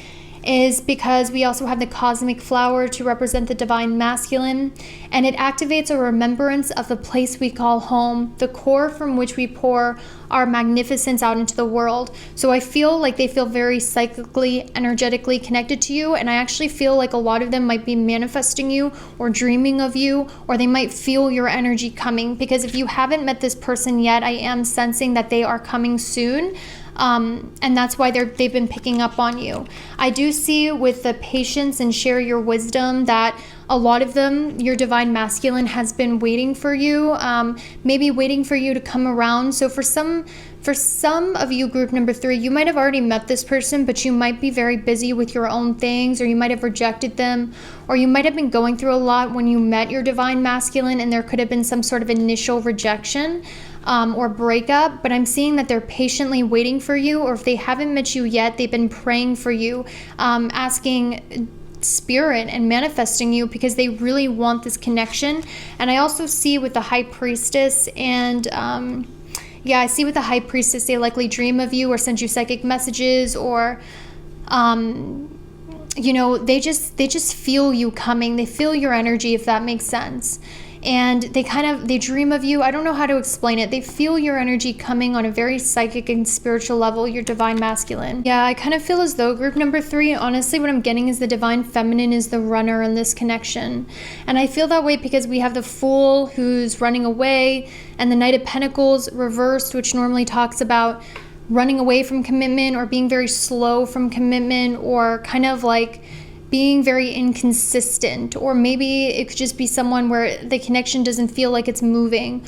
is because we also have the cosmic flower to represent the divine masculine, and it activates a remembrance of the place we call home, the core from which we pour our magnificence out into the world. So I feel like they feel very psychically, energetically connected to you, and I actually feel like a lot of them might be manifesting you or dreaming of you, or they might feel your energy coming, because if you haven't met this person yet, I am sensing that they are coming soon. And that's why they've been picking up on you. I do see with the patience and share your wisdom that a lot of them, your divine masculine has been waiting for you, maybe waiting for you to come around. So for some of you, group number 3, you might have already met this person, but you might be very busy with your own things, or you might have rejected them, or you might have been going through a lot when you met your divine masculine, and there could have been some sort of initial rejection or breakup. But I'm seeing that they're patiently waiting for you, or if they haven't met you yet, they've been praying for you, asking spirit and manifesting you, because they really want this connection. And I also see with the high priestess and I see with the high priestess, they likely dream of you or send you psychic messages, or they just feel you coming. They feel your energy, if that makes sense. And they dream of you. I don't know how to explain it. They feel your energy coming on a very psychic and spiritual level, your divine masculine. Yeah, I kind of feel as though group number 3, honestly, what I'm getting is the divine feminine is the runner in this connection. And I feel that way because we have the Fool who's running away, and the Knight of Pentacles reversed, which normally talks about running away from commitment, or being very slow from commitment, or kind of like being very inconsistent, or maybe it could just be someone where the connection doesn't feel like it's moving.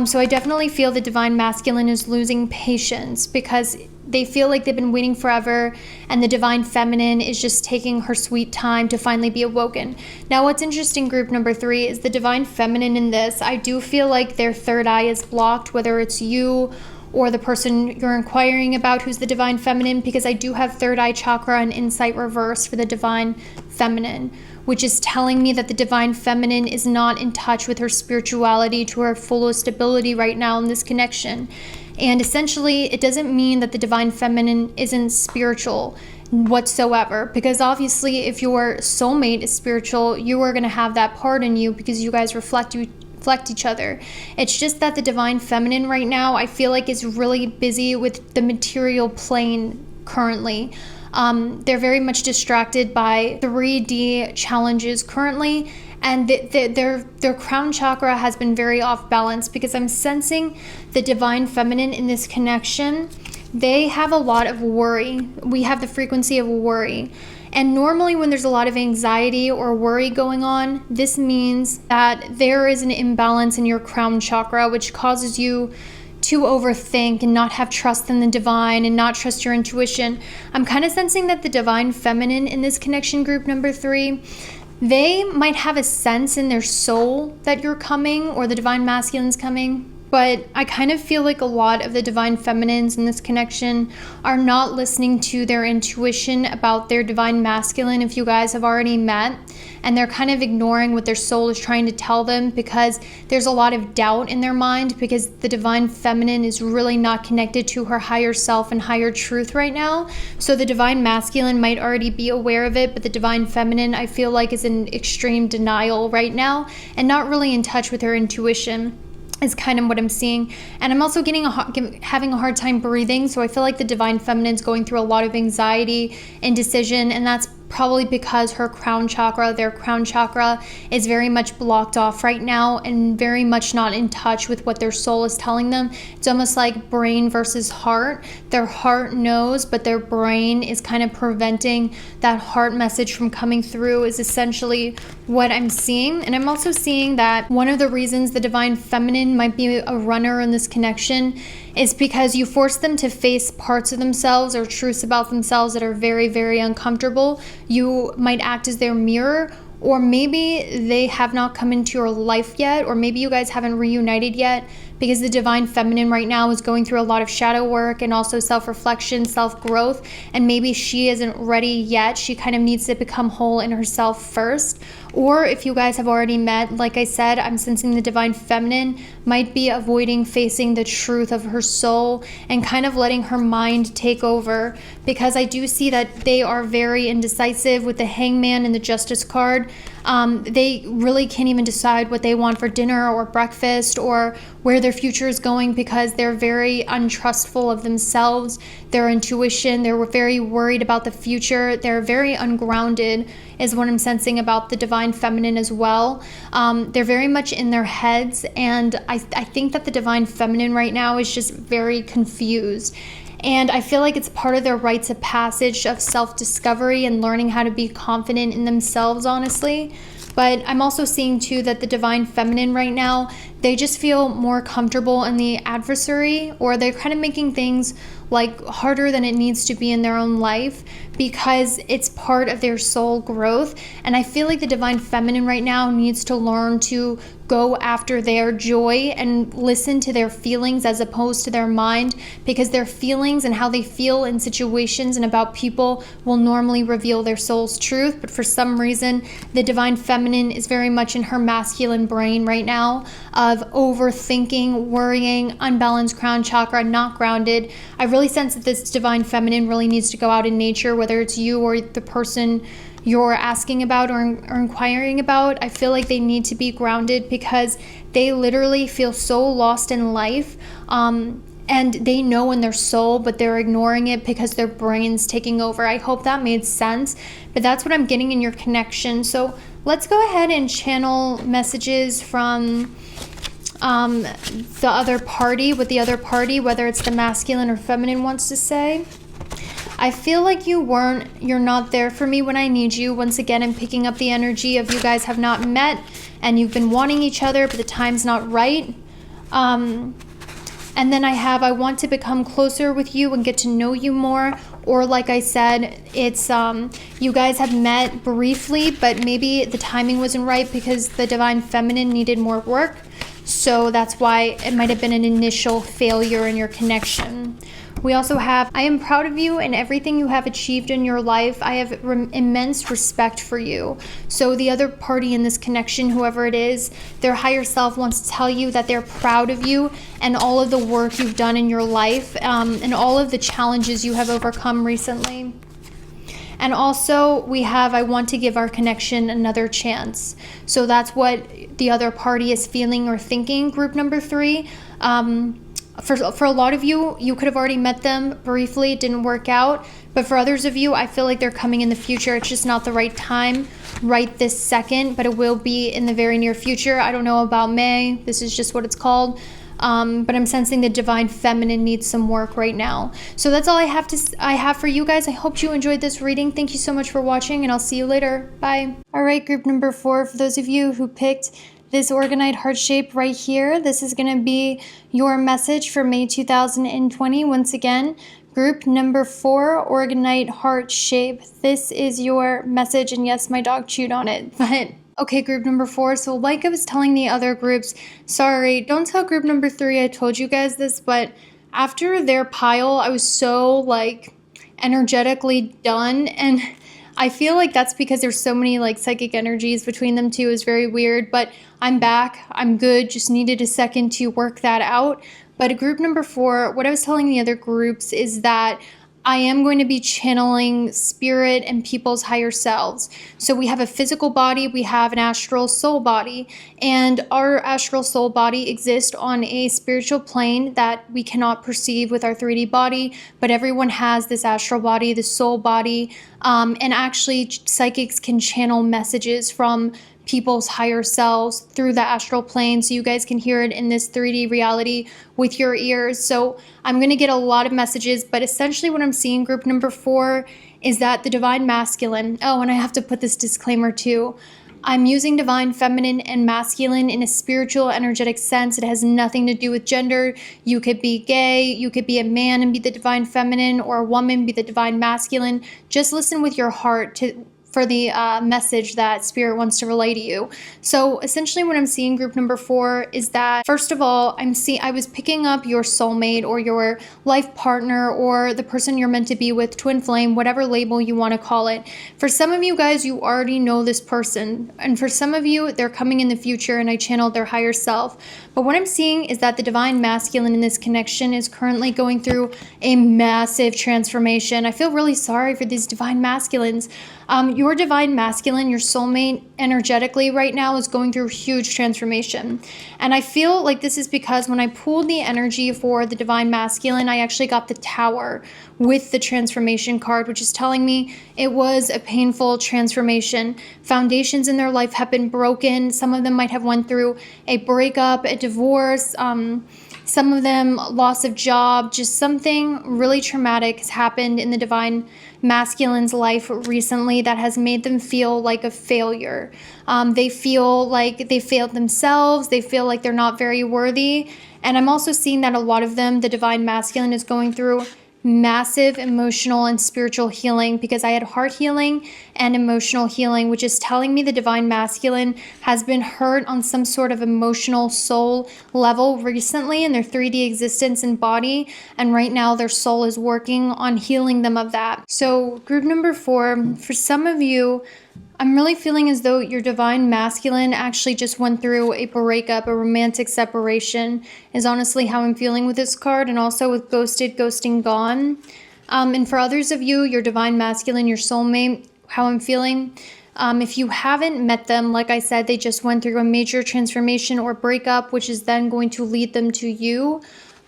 So I definitely feel the divine masculine is losing patience, because they feel like they've been waiting forever, and the divine feminine is just taking her sweet time to finally be awoken. Now, what's interesting, group number 3, is the divine feminine in this, I do feel like their third eye is blocked, whether it's you or the person you're inquiring about who's the divine feminine, because I do have third eye chakra and insight reverse for the divine feminine, which is telling me that the divine feminine is not in touch with her spirituality to her fullest ability right now in this connection. And essentially, it doesn't mean that the divine feminine isn't spiritual whatsoever, because obviously if your soulmate is spiritual, you are going to have that part in you because you guys reflect each other. It's just that the divine feminine right now, I feel like, is really busy with the material plane currently. They're very much distracted by 3D challenges currently, and their crown chakra has been very off balance, because I'm sensing the divine feminine in this connection. They have a lot of worry. We have the frequency of worry. And normally when there's a lot of anxiety or worry going on, this means that there is an imbalance in your crown chakra, which causes you to overthink and not have trust in the divine and not trust your intuition. I'm kind of sensing that the divine feminine in this connection group number 3, they might have a sense in their soul that you're coming, or the divine masculine's coming. But I kind of feel like a lot of the divine feminines in this connection are not listening to their intuition about their divine masculine if you guys have already met. And they're kind of ignoring what their soul is trying to tell them, because there's a lot of doubt in their mind, because the divine feminine is really not connected to her higher self and higher truth right now. So the divine masculine might already be aware of it, but the divine feminine, I feel like, is in extreme denial right now and not really in touch with her intuition, is kind of what I'm seeing. And I'm also having a hard time breathing, so I feel like the divine feminine is going through a lot of anxiety, indecision, and that's probably because their crown chakra is very much blocked off right now and very much not in touch with what their soul is telling them. It's almost like brain versus heart. Their heart knows, but their brain is kind of preventing that heart message from coming through, is essentially what I'm seeing. And I'm also seeing that one of the reasons the divine feminine might be a runner in this connection is because you force them to face parts of themselves or truths about themselves that are very, very uncomfortable. You might act as their mirror, or maybe they have not come into your life yet, or maybe you guys haven't reunited yet, because the divine feminine right now is going through a lot of shadow work and also self-reflection, self-growth, and maybe she isn't ready yet. She kind of needs to become whole in herself first. Or if you guys have already met, like I said, I'm sensing the divine feminine might be avoiding facing the truth of her soul and kind of letting her mind take over, because I do see that they are very indecisive with the Hangman and the Justice card. They really can't even decide what they want for dinner or breakfast or where their future is going, because they're very untrustful of themselves, their intuition. They're very worried about the future. They're very ungrounded, is what I'm sensing about the divine feminine as well. They're very much in their heads, and I think that the divine feminine right now is just very confused. And I feel like it's part of their rites of passage of self-discovery and learning how to be confident in themselves, honestly. But I'm also seeing too that the divine feminine right now, they just feel more comfortable in the adversary, or they're kind of making things like harder than it needs to be in their own life, because it's part of their soul growth. And I feel like the divine feminine right now needs to learn to go after their joy and listen to their feelings as opposed to their mind, because their feelings and how they feel in situations and about people will normally reveal their soul's truth. But for some reason, the divine feminine is very much in her masculine brain right now of overthinking, worrying, unbalanced crown chakra, not grounded. I really sense that this divine feminine really needs to go out in nature, whether it's you or the person you're asking about or inquiring about. I feel like they need to be grounded, because they literally feel so lost in life, and they know in their soul, but they're ignoring it because their brain's taking over. I hope that made sense, but that's what I'm getting in your connection. So let's go ahead and channel messages from the other party, with the other party, whether it's the masculine or feminine wants to say. I feel like you're not there for me when I need you. Once again, I'm picking up the energy of you guys have not met and you've been wanting each other, but the time's not right. And then I want to become closer with you and get to know you more. Or like I said, it's you guys have met briefly, but maybe the timing wasn't right because the divine feminine needed more work. So that's why it might have been an initial failure in your connection. We also have, I am proud of you and everything you have achieved in your life. I have immense respect for you. So the other party in this connection, whoever it is, their higher self wants to tell you that they're proud of you and all of the work you've done in your life, and all of the challenges you have overcome recently. And also we have, I want to give our connection another chance. So that's what the other party is feeling or thinking, group number 3. For a lot of you, you could have already met them briefly, it didn't work out. But for others of you, I feel like they're coming in the future. It's just not the right time right this second, but it will be in the very near future. I don't know about May. This is just what it's called. But I'm sensing the divine feminine needs some work right now. So that's all I have for you guys. I hope you enjoyed this reading. Thank you so much for watching, and I'll see you later. Bye. All right, group number 4, for those of you who picked this orgonite heart shape right here, this is going to be your message for May 2020. Once again, group number 4, orgonite heart shape. This is your message, and yes, my dog chewed on it, but okay, group number 4. So like I was telling the other groups, sorry, don't tell group number 3 I told you guys this, but after their pile, I was so like energetically done, and I feel like that's because there's so many like psychic energies between them two. Is very weird, but I'm back. I'm good. Just needed a second to work that out. But group number 4, what I was telling the other groups is that I am going to be channeling spirit and people's higher selves. So we have a physical body, we have an astral soul body, and our astral soul body exists on a spiritual plane that we cannot perceive with our 3D body, but everyone has this astral body, the soul body, and actually psychics can channel messages from people's higher selves through the astral plane, so you guys can hear it in this 3D reality with your ears. So I'm going to get a lot of messages, but essentially what I'm seeing, group number 4, is that the divine masculine, oh, and I have to put this disclaimer too, I'm using divine feminine and masculine in a spiritual, energetic sense. It has nothing to do with gender. You could be gay, you could be a man and be the divine feminine, or a woman be the divine masculine. Just listen with your heart for the message that spirit wants to relay to you. So essentially what I'm seeing, group number 4, is that first of all, I was picking up your soulmate or your life partner or the person you're meant to be with, twin flame, whatever label you want to call it. For some of you guys, you already know this person, and for some of you, they're coming in the future, and I channeled their higher self. But what I'm seeing is that the divine masculine in this connection is currently going through a massive transformation. I feel really sorry for these divine masculines. Your divine masculine, your soulmate, energetically right now is going through huge transformation. And I feel like this is because when I pulled the energy for the divine masculine, I actually got the Tower with the transformation card, which is telling me it was a painful transformation. Foundations in their life have been broken. Some of them might have went through a breakup, a divorce, some of them loss of job, just something really traumatic has happened in the divine masculine's life recently that has made them feel like a failure. They feel like they failed themselves. They feel like they're not very worthy. And I'm also seeing that a lot of them, the divine masculine, is going through massive emotional and spiritual healing, because I had heart healing and emotional healing, which is telling me the divine masculine has been hurt on some sort of emotional soul level recently in their 3D existence and body, and right now their soul is working on healing them of that. So group number 4, for some of you, I'm really feeling as though your divine masculine actually just went through a breakup, a romantic separation, is honestly how I'm feeling with this card, and also with ghosted, ghosting, gone. And for others of you, your divine masculine, your soulmate, how I'm feeling, if you haven't met them, like I said, they just went through a major transformation or breakup, which is then going to lead them to you.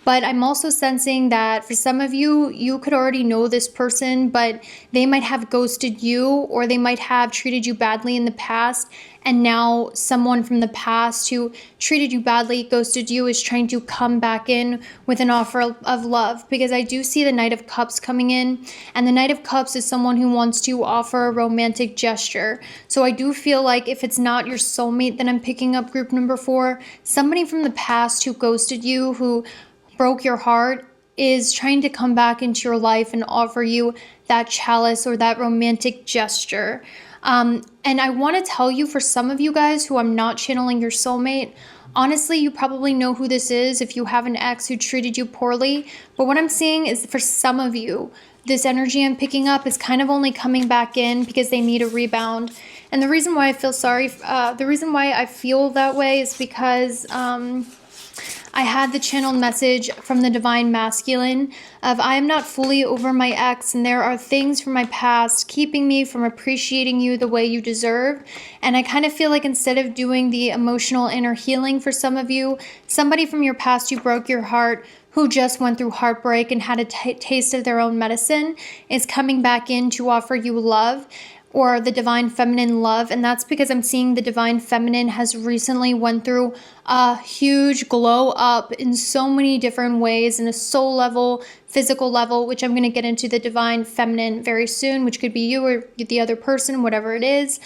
But I'm also sensing that for some of you, you could already know this person, but they might have ghosted you, or they might have treated you badly in the past. And now someone from the past who treated you badly, ghosted you, is trying to come back in with an offer of love. Because I do see the Knight of Cups coming in. And the Knight of Cups is someone who wants to offer a romantic gesture. So I do feel like if it's not your soulmate that I'm picking up, group number 4, somebody from the past who ghosted you, who broke your heart, is trying to come back into your life and offer you that chalice or that romantic gesture. And I want to tell you, for some of you guys who I'm not channeling your soulmate, Honestly, you probably know who this is if you have an ex who treated you poorly. But what I'm seeing is for some of you, this energy I'm picking up is kind of only coming back in because they need a rebound. And the reason why I feel the reason why I feel that way is because I had the channeled message from the divine masculine of I am not fully over my ex, and there are things from my past keeping me from appreciating you the way you deserve. And I kind of feel like instead of doing the emotional inner healing for some of you, somebody from your past who broke your heart, who just went through heartbreak and had a taste of their own medicine, is coming back in to offer you love, or the divine feminine love. And that's because I'm seeing the divine feminine has recently went through a huge glow up in so many different ways, in a soul level, physical level, which I'm going to get into the divine feminine very soon, which could be you or the other person, whatever it is.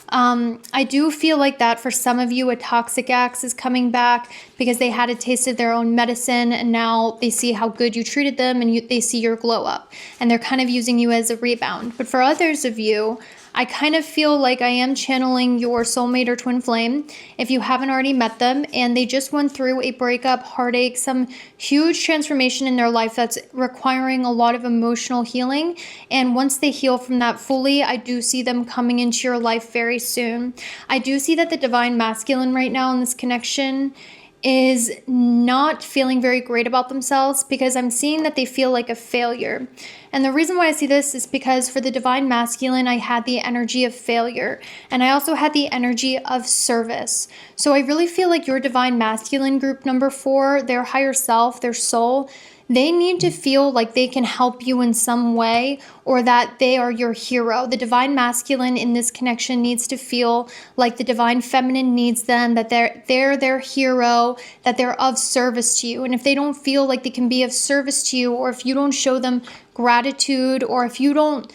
I do feel like that for some of you, a toxic ex is coming back because they had a taste of their own medicine, and now they see how good you treated them, and they see your glow up, and they're kind of using you as a rebound. But for others of you, I kind of feel like I am channeling your soulmate or twin flame if you haven't already met them and they just went through a breakup, heartache, some huge transformation in their life that's requiring a lot of emotional healing. And once they heal from that fully, I do see them coming into your life very soon. I do see that the divine masculine right now in this connection is not feeling very great about themselves because I'm seeing that they feel like a failure. And the reason why I see this is because for the divine masculine, I had the energy of failure, and I also had the energy of service. So I really feel like your divine masculine group number 4, their higher self, their soul, they need to feel like they can help you in some way, or that they are your hero. The divine masculine in this connection needs to feel like the divine feminine needs them, that they're their hero, that they're of service to you. And if they don't feel like they can be of service to you, or if you don't show them gratitude, or if you don't,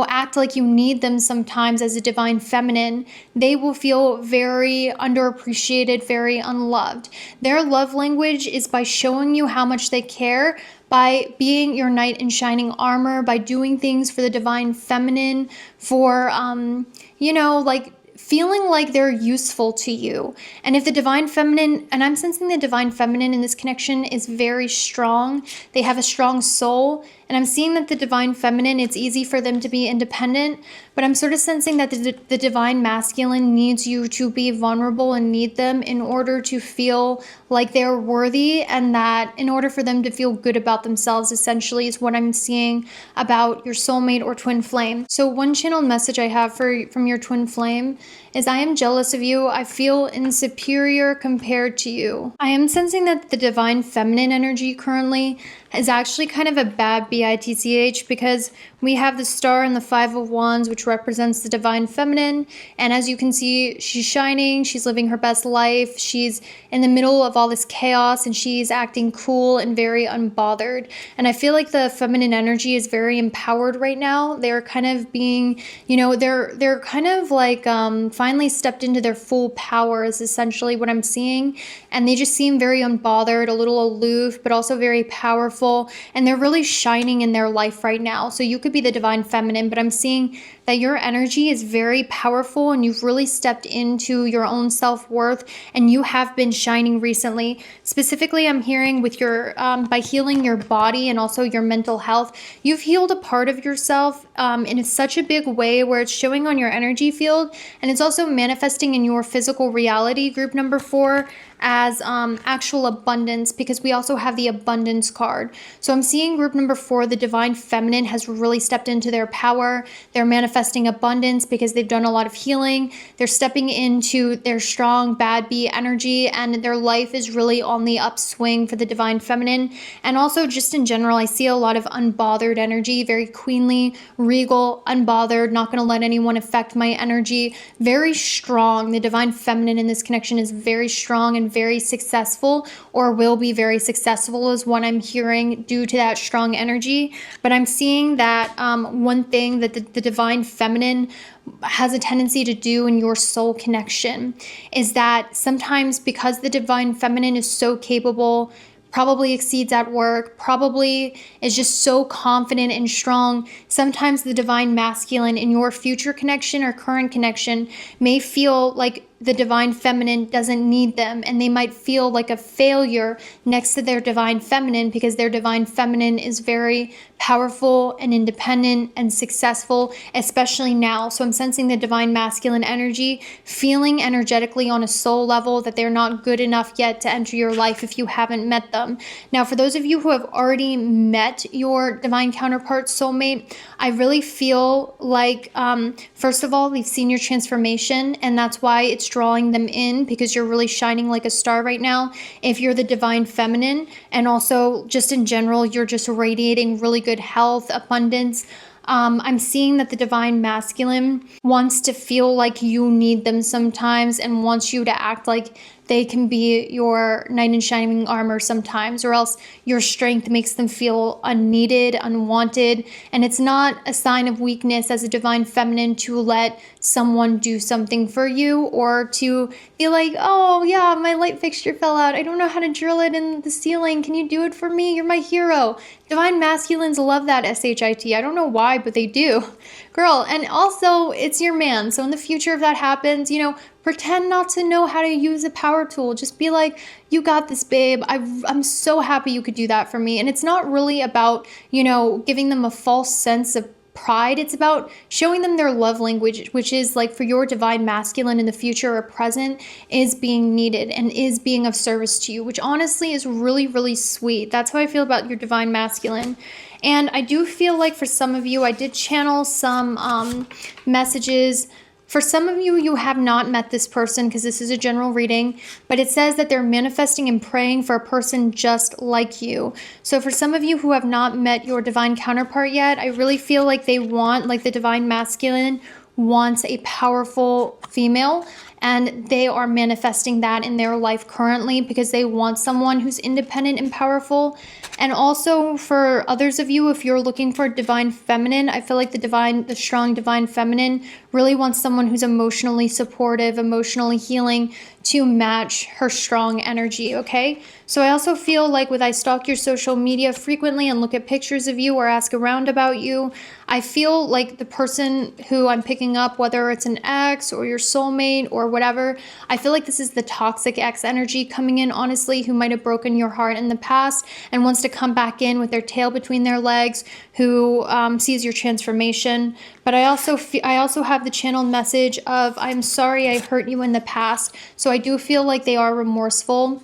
act like you need them sometimes as a divine feminine, they will feel very underappreciated, very unloved. Their love language is by showing you how much they care, by being your knight in shining armor, by doing things for the divine feminine, for, feeling like they're useful to you. And if the divine feminine, and I'm sensing the divine feminine in this connection is very strong, they have a strong soul, and I'm seeing that the divine feminine, it's easy for them to be independent, but I'm sort of sensing that the divine masculine needs you to be vulnerable and need them in order to feel like they're worthy, and that in order for them to feel good about themselves, essentially, is what I'm seeing about your soulmate or twin flame. So one channeled message I have from your twin flame is I am jealous of you. I feel insuperior compared to you. I am sensing that the divine feminine energy currently is actually kind of a bad bitch, because we have the star and the 5 of wands, which represents the divine feminine. And as you can see, she's shining, she's living her best life, she's in the middle of all this chaos, and she's acting cool and very unbothered. And I feel like the feminine energy is very empowered right now. They're kind of being, they're kind of like finally stepped into their full power is essentially what I'm seeing. And they just seem very unbothered, a little aloof, but also very powerful. And they're really shining in their life right now. So you could be the divine feminine, but I'm seeing that your energy is very powerful, and you've really stepped into your own self-worth, and you have been shining recently. Specifically, I'm hearing with your by healing your body and also your mental health, you've healed a part of yourself in such a big way where it's showing on your energy field, and it's also manifesting in your physical reality, group number 4, as actual abundance, because we also have the abundance card. So I'm seeing group number 4, the divine feminine, has really stepped into their power. They're manifesting abundance because they've done a lot of healing. They're stepping into their strong bad bee energy, and their life is really on the upswing for the divine feminine. And also just in general, I see a lot of unbothered energy, very queenly, regal, unbothered, not going to let anyone affect my energy, very strong. The divine feminine in this connection is very strong and very successful, or will be very successful, is what I'm hearing due to that strong energy. But I'm seeing that one thing that the divine feminine has a tendency to do in your soul connection is that sometimes, because the divine feminine is so capable, probably exceeds at work, probably is just so confident and strong, sometimes the divine masculine in your future connection or current connection may feel like the divine feminine doesn't need them, and they might feel like a failure next to their divine feminine because their divine feminine is very powerful and independent and successful, especially now. So I'm sensing the divine masculine energy, feeling energetically on a soul level that they're not good enough yet to enter your life if you haven't met them. Now, for those of you who have already met your divine counterpart soulmate, I really feel like, first of all, they've seen your transformation, and that's why it's drawing them in, because you're really shining like a star right now if you're the divine feminine. And also, just in general, you're just radiating really good health, abundance. I'm seeing that the divine masculine wants to feel like you need them sometimes and wants you to act like they can be your knight in shining armor sometimes, or else your strength makes them feel unneeded, unwanted. And it's not a sign of weakness as a divine feminine to let someone do something for you, or to be like, oh yeah, my light fixture fell out, I don't know how to drill it in the ceiling, can you do it for me, you're my hero. Divine masculines love that shit. I don't know why, but they do. Girl, and also it's your man. So in the future, if that happens, pretend not to know how to use a power tool. Just be like, you got this, babe. I'm so happy you could do that for me. And it's not really about, giving them a false sense of pride. It's about showing them their love language, which is like, for your divine masculine in the future or present, is being needed and is being of service to you, which honestly is really, really sweet. That's how I feel about your divine masculine. And I do feel like for some of you, I did channel some messages. For some of you, you have not met this person because this is a general reading, but it says that they're manifesting and praying for a person just like you. So for some of you who have not met your divine counterpart yet, I really feel like they want, like the divine masculine wants a powerful female, and they are manifesting that in their life currently because they want someone who's independent and powerful. And also for others of you, if you're looking for a divine feminine, I feel like the strong divine feminine really wants someone who's emotionally supportive, emotionally healing, to match her strong energy, okay? So I also feel like I stalk your social media frequently and look at pictures of you or ask around about you, I feel like the person who I'm picking up, whether it's an ex or your soulmate or whatever, I feel like this is the toxic ex energy coming in, honestly, who might have broken your heart in the past and wants to come back in with their tail between their legs, who sees your transformation. But I also have the channeled message of, I'm sorry I hurt you in the past. So I do feel like they are remorseful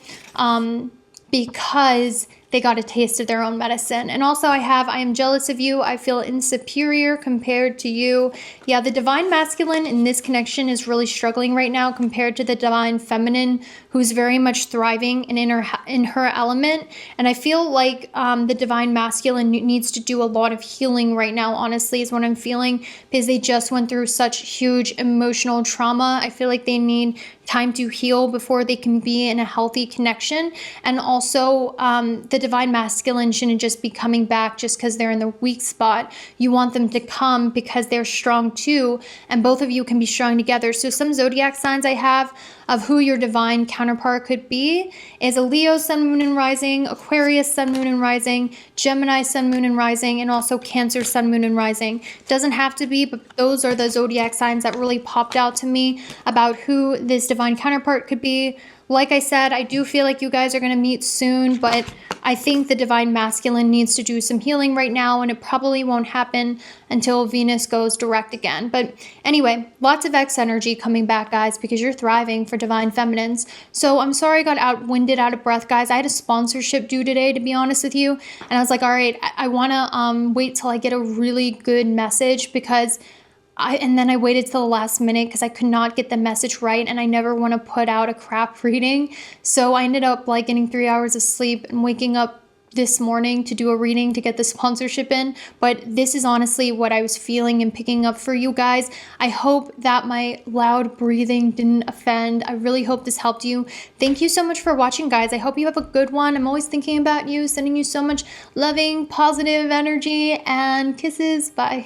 because they got a taste of their own medicine. And also I am jealous of you. I feel insuperior compared to you. Yeah, the divine masculine in this connection is really struggling right now compared to the divine feminine, who's very much thriving and in her element. And I feel like the divine masculine needs to do a lot of healing right now, honestly, is what I'm feeling, because they just went through such huge emotional trauma. I feel like they need time to heal before they can be in a healthy connection. And also the divine masculine shouldn't just be coming back just because they're in the weak spot. You want them to come because they're strong too, and both of you can be strong together. So some zodiac signs I have of who your divine counterpart could be is a Leo sun, moon, and rising, Aquarius sun, moon, and rising, Gemini sun, moon, and rising, and also Cancer sun, moon, and rising. Doesn't have to be, but those are the zodiac signs that really popped out to me about who this divine counterpart could be. Like I said, I do feel like you guys are going to meet soon, but I think the divine masculine needs to do some healing right now, and it probably won't happen until Venus goes direct again. But anyway, lots of X energy coming back, guys, because you're thriving for divine feminines. So I'm sorry I got out of breath, guys. I had a sponsorship due today, to be honest with you, and I was like, all right, I want to wait till I get a really good message, because and then I waited till the last minute because I could not get the message right, and I never want to put out a crap reading. So I ended up getting 3 hours of sleep and waking up this morning to do a reading to get the sponsorship in. But this is honestly what I was feeling and picking up for you guys. I hope that my loud breathing didn't offend. I really hope this helped you. Thank you so much for watching, guys. I hope you have a good one. I'm always thinking about you, sending you so much loving, positive energy, and kisses. Bye.